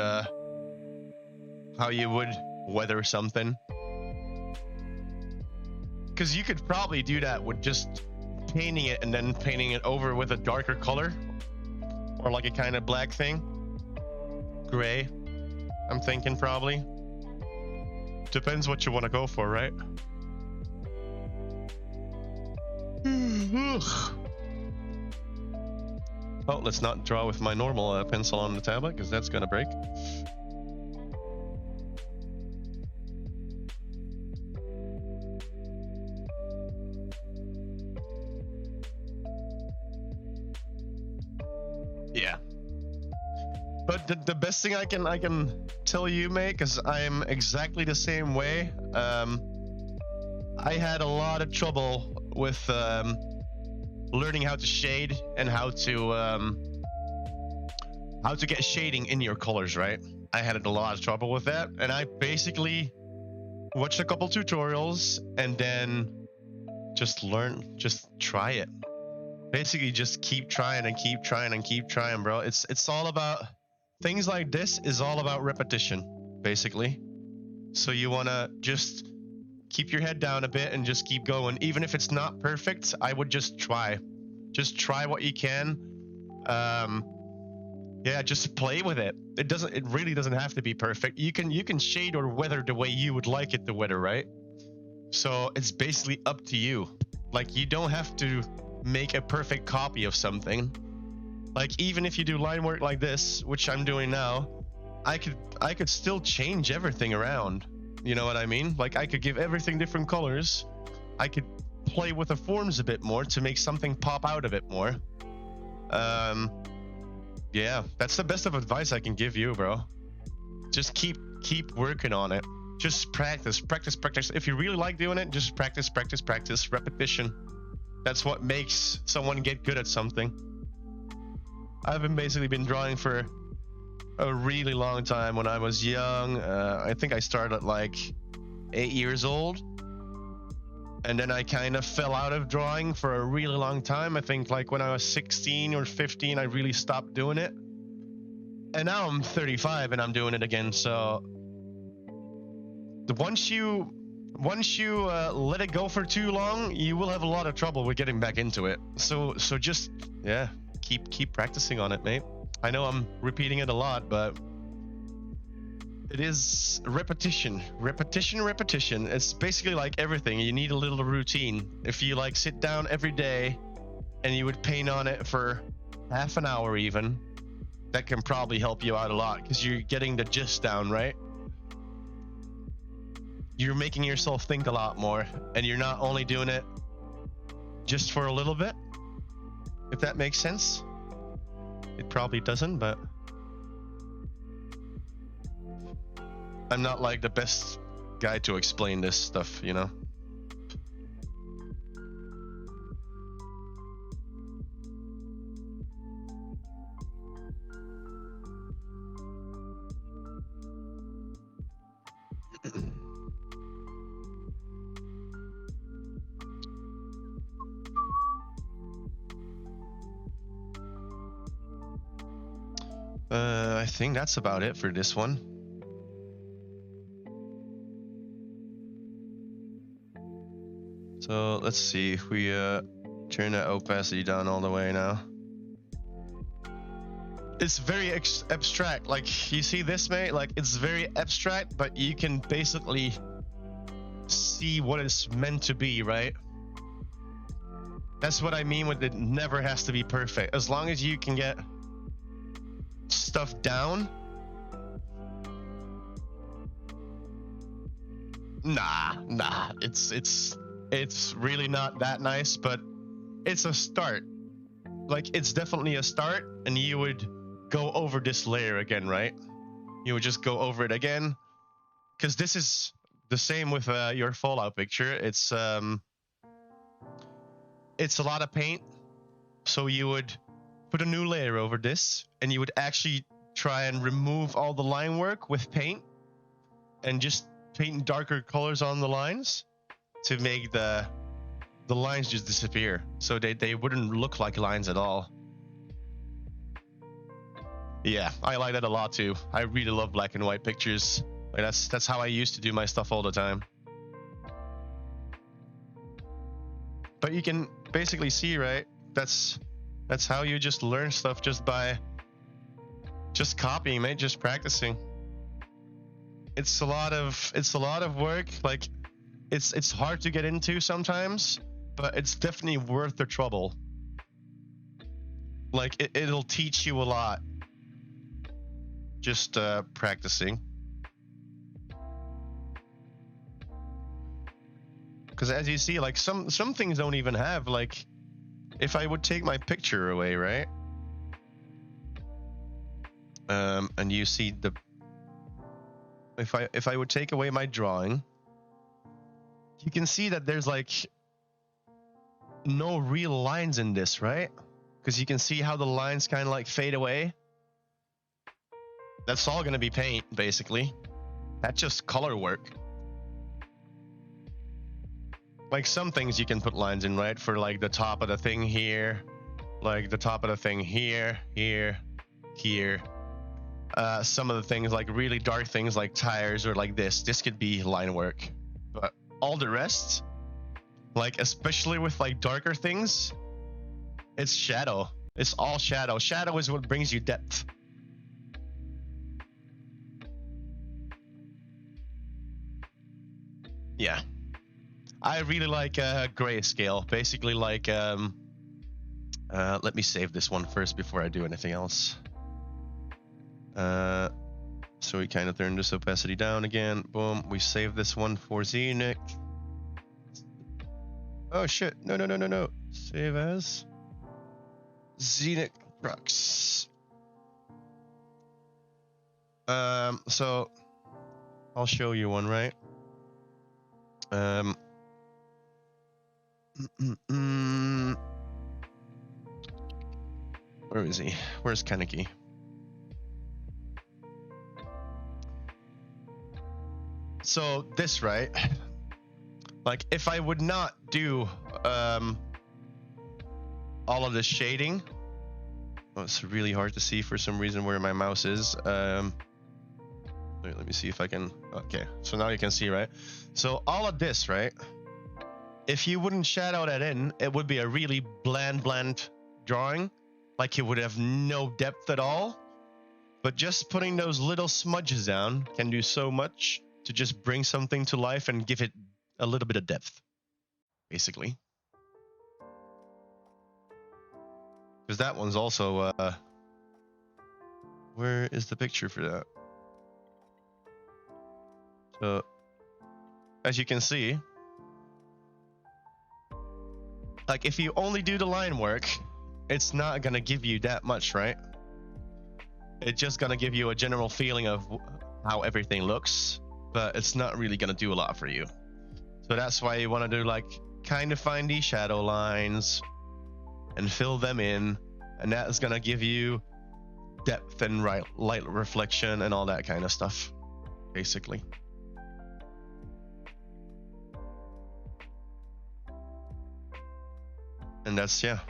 weather something. Because you could probably do that with just painting it and then painting it over with a darker color, or like a kind of black thing, gray. I'm thinking probably. Depends what you want to go for, right? Oh, let's not draw with my normal pencil on the tablet because that's gonna break. Yeah. But the best thing I can tell you, mate, because I'm exactly the same way. I had a lot of trouble with learning how to shade and how to get shading in your colors, right? I had a lot of trouble with that, and I basically watched a couple tutorials and then just try it. Basically, just keep trying and keep trying and keep trying, bro. It's all about things like this. Is all about repetition, basically. So you wanna just keep your head down a bit and just keep going. Even if it's not perfect, I would just try. Just try what you can. Yeah, just play with it. It really doesn't have to be perfect. You can shade or weather the way you would like it to weather, right? So it's basically up to you. Like, you don't have to make a perfect copy of something. Like, even if you do line work like this, which I'm doing now, I could still change everything around. You know what I mean? Like, I could give everything different colors. I could play with the forms a bit more to make something pop out a bit more. Yeah, that's the best of advice I can give you, bro. Just keep working on it. Just practice. If you really like doing it, just practice. Repetition. That's what makes someone get good at something. I've basically been drawing for a really long time. When I was young, I think I started at like 8 years old, and then I kind of fell out of drawing for a really long time. I think like when I was 16 or 15, I really stopped doing it, and now I'm 35 and I'm doing it again. So once you let it go for too long, you will have a lot of trouble with getting back into it. So just, yeah, keep practicing on it, mate. I know I'm repeating it a lot, but it is repetition. It's basically like everything. You need a little routine. If you like sit down every day and you would paint on it for half an hour even, that can probably help you out a lot because you're getting the gist down, right? You're making yourself think a lot more, and you're not only doing it just for a little bit, if that makes sense. It probably doesn't, but I'm not like the best guy to explain this stuff, you know? I think that's about it for this one. So let's see if we turn the opacity down all the way now. It's very abstract. Like, you see this, mate? Like, it's very abstract, but you can basically see what it's meant to be, right? That's what I mean with it never has to be perfect. As long as you can get stuff down. Nah. It's really not that nice, but it's a start. Like, it's definitely a start, and you would go over this layer again, right? You would just go over it again, because this is the same with your Fallout picture. It's a lot of paint, so you would put a new layer over this, and you would actually try and remove all the line work with paint, and just paint darker colors on the lines to make the lines just disappear, so they wouldn't look like lines at all. Yeah, I like that a lot too. I really love black and white pictures. Like, that's how I used to do my stuff all the time. But you can basically see, right? That's how you just learn stuff, just by copying, mate, just practicing. it's a lot of work. Like it's hard to get into sometimes, but it's definitely worth the trouble. Like it'll teach you a lot. Just practicing. Because as you see, like some things don't even have, like, if I would take my picture away, right? And you see the, if I would take away my drawing, you can see that there's like no real lines in this, right? Because you can see how the lines kind of like fade away. That's all gonna be paint, basically. That's just color work. Like some things you can put lines in, right? For like the top of the thing here, like the top of the thing here, here, here. Some of the things, like really dark things like tires or like this could be line work. But all the rest, like especially with like darker things, it's shadow. It's all shadow. Shadow is what brings you depth. Yeah. I really like grayscale. Basically like, let me save this one first before I do anything else. So we kind of turn this opacity down again. Boom. We save this one for Xenic. Oh shit. No. Save as Xenic Rux. So I'll show you one, right? Where is he? Where's Kaneki? So this, right? Like if I would not do all of this shading, oh, it's really hard to see for some reason where my mouse is. Wait, let me see if I can. Okay, so now you can see, right? So all of this, right? If you wouldn't shadow that in, it would be a really bland drawing. Like it would have no depth at all. But just putting those little smudges down can do so much to just bring something to life and give it a little bit of depth, basically. Because that one's also, where is the picture for that? So, as you can see, like if you only do the line work, it's not gonna give you that much, right? It's just gonna give you a general feeling of how everything looks, but it's not really gonna do a lot for you. So that's why you wanna do like kind of find these shadow lines and fill them in, and that is gonna give you depth and light reflection and all that kind of stuff, basically. And that's, yeah,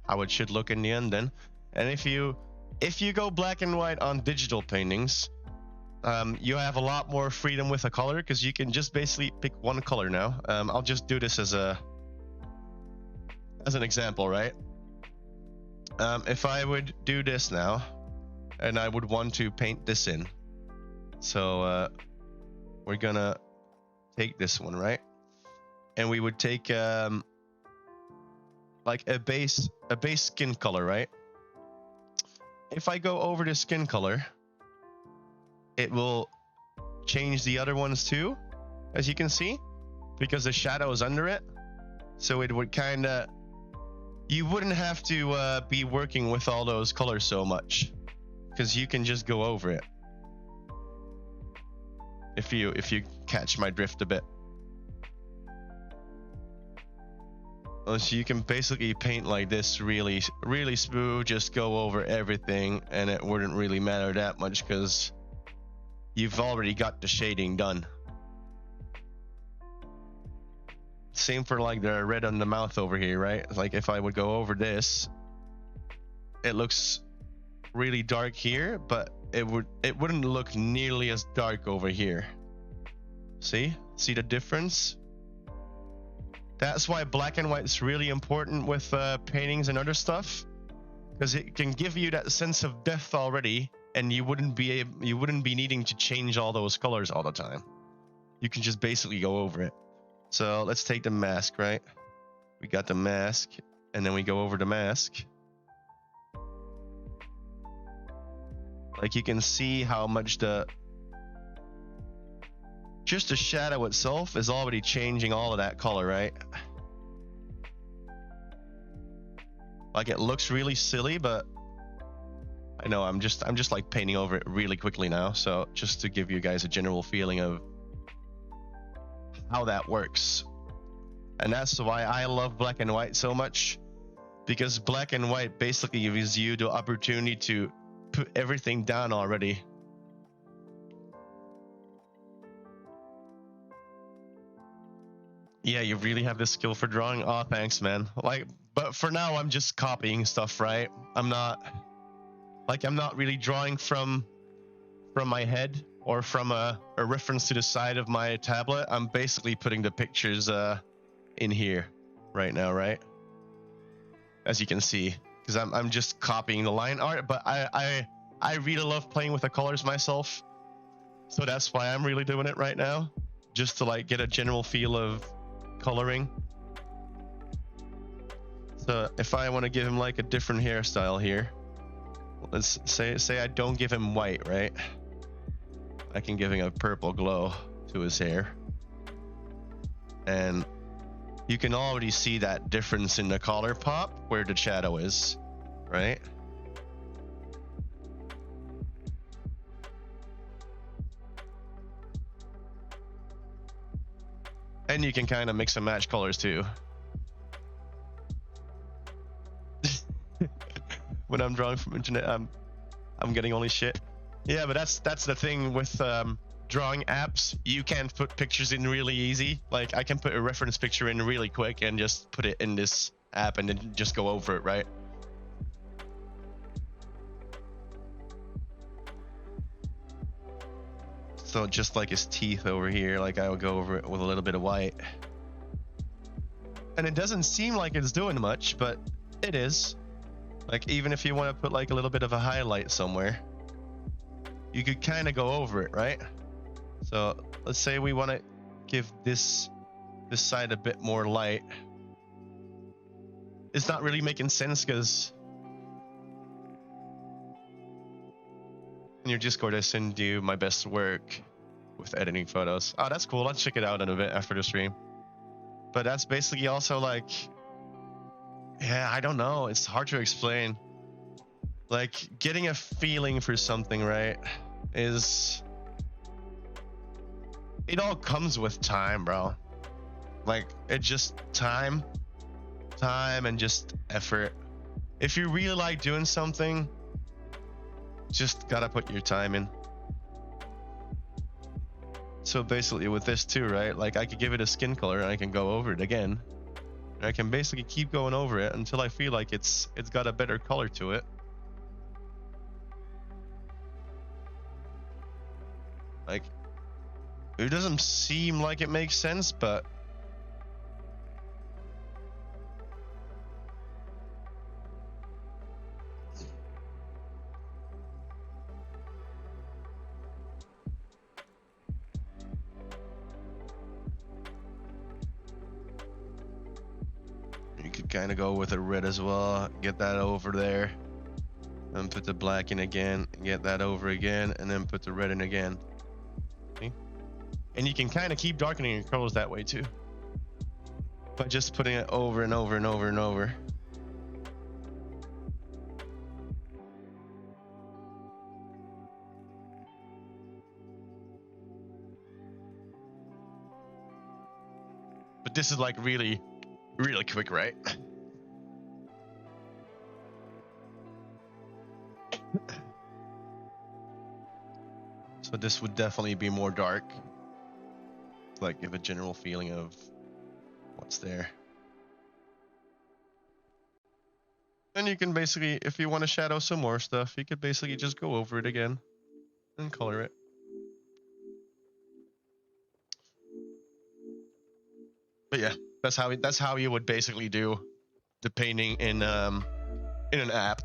how it should look in the end then. And if you go black and white on digital paintings, you have a lot more freedom with a color, because you can just basically pick one color now. I'll just do this as an example, right? If I would do this now, and I would want to paint this in, so we're gonna take this one, right? And we would take like a base skin color, right? If I go over the skin color, it will change the other ones too, as you can see, because the shadow is under it. So it would kind of, you wouldn't have to be working with all those colors so much, because you can just go over it. If you catch my drift a bit. So you can basically paint like this really smooth, just go over everything, and it wouldn't really matter that much because you've already got the shading done. Same for like the red on the mouth over here, right? Like if I would go over this, it looks really dark here, but it wouldn't look nearly as dark over here. See the difference? That's why black and white is really important with paintings and other stuff, because it can give you that sense of depth already and you wouldn't be needing to change all those colors all the time. You can just basically go over it. So let's take the mask, right? We got the mask, and then we go over the mask. Like you can see how much just the shadow itself is already changing all of that color, right? Like it looks really silly, but I know I'm just like painting over it really quickly now. So just to give you guys a general feeling of how that works. And that's why I love black and white so much, because black and white basically gives you the opportunity to put everything down already. Yeah, you really have this skill for drawing. Oh, thanks, man. Like, but for now, I'm just copying stuff, right? I'm not really drawing from my head or from a reference to the side of my tablet. I'm basically putting the pictures in here right now, right? As you can see, because I'm just copying the line art, but I really love playing with the colors myself, so that's why I'm really doing it right now, just to like get a general feel of coloring. So if I want to give him like a different hairstyle here, let's say I don't give him white, right? I can give him a purple glow to his hair, and you can already see that difference in the color pop where the shadow is, right? And you can kind of mix and match colors too. When I'm drawing from internet, I'm getting only shit. Yeah, but that's the thing with drawing apps. You can put pictures in really easy. Like I can put a reference picture in really quick and just put it in this app and then just go over it, right? So just like his teeth over here, like I would go over it with a little bit of white. And it doesn't seem like it's doing much, but it is. Like even if you want to put like a little bit of a highlight somewhere, you could kind of go over it, right? So let's say we want to give this side a bit more light. It's not really making sense because you're just going to send you my best work with editing photos. Oh, that's cool. I'll check it out in a bit after the stream. But that's basically also like, yeah, I don't know. It's hard to explain. Like getting a feeling for something, right, is, it all comes with time, bro. Like it just time and just effort. If you really like doing something, just gotta put your time in. So basically with this too, right, like I could give it a skin color and I can go over it again, and I can basically keep going over it until I feel like it's got a better color to it. Like it doesn't seem like it makes sense, but you could kind of go with a red as well, get that over there, and put the black in again, get that over again, and then put the red in again. See? And you can kind of keep darkening your colors that way too, by just putting it over and over and over and over. But this is like really, really quick, right? So this would definitely be more dark, to like give a general feeling of what's there. And you can basically, if you want to shadow some more stuff, you could basically just go over it again and color it. But yeah, that's how you would basically do the painting in an app.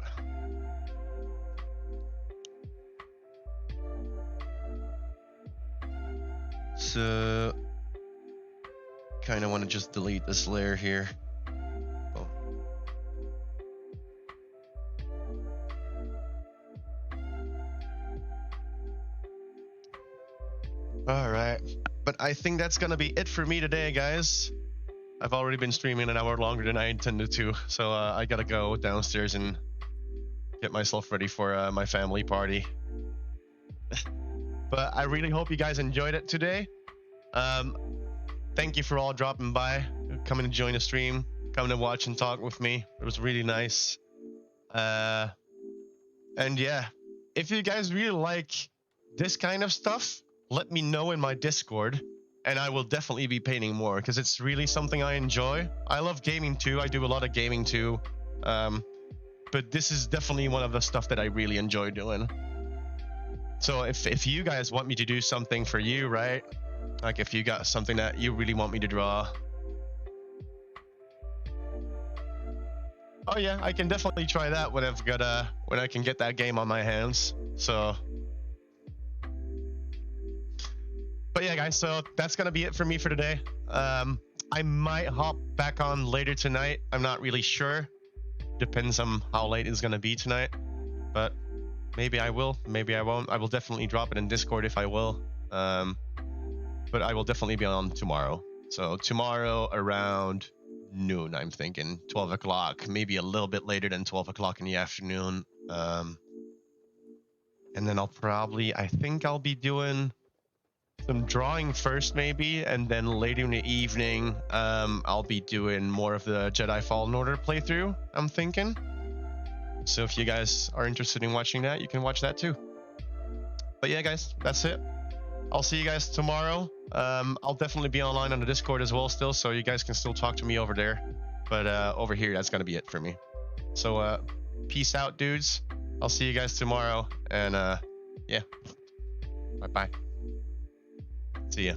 So kind of want to just delete this layer here. Oh. All right, but I think that's gonna be it for me today, guys. I've already been streaming an hour longer than I intended to, so I gotta go downstairs and get myself ready for my family party. But I really hope you guys enjoyed it today. Thank you for all dropping by, coming to join the stream, coming to watch and talk with me. It was really nice. And yeah, if you guys really like this kind of stuff, let me know in my Discord, and I will definitely be painting more because it's really something I enjoy. I love gaming too. I do a lot of gaming too. But this is definitely one of the stuff that I really enjoy doing. So if you guys want me to do something for you, right? Like if you got something that you really want me to draw. Oh yeah, I can definitely try that when when I can get that game on my hands. So but yeah, guys, so that's gonna be it for me for today. I might hop back on later tonight. I'm not really sure. Depends on how late it's gonna be tonight. But maybe I will, maybe I won't. I will definitely drop it in Discord if I will. But I will definitely be on tomorrow. So tomorrow around noon, I'm thinking 12 o'clock, maybe a little bit later than 12 o'clock in the afternoon. And then I think I'll be doing some drawing first maybe, and then later in the evening I'll be doing more of the Jedi Fallen Order playthrough, I'm thinking. So if you guys are interested in watching that, you can watch that too. But yeah, guys, that's it. I'll see you guys tomorrow. I'll definitely be online on the Discord as well still, so you guys can still talk to me over there. But over here, that's gonna be it for me. So peace out, dudes. I'll see you guys tomorrow, and yeah, bye bye. See ya.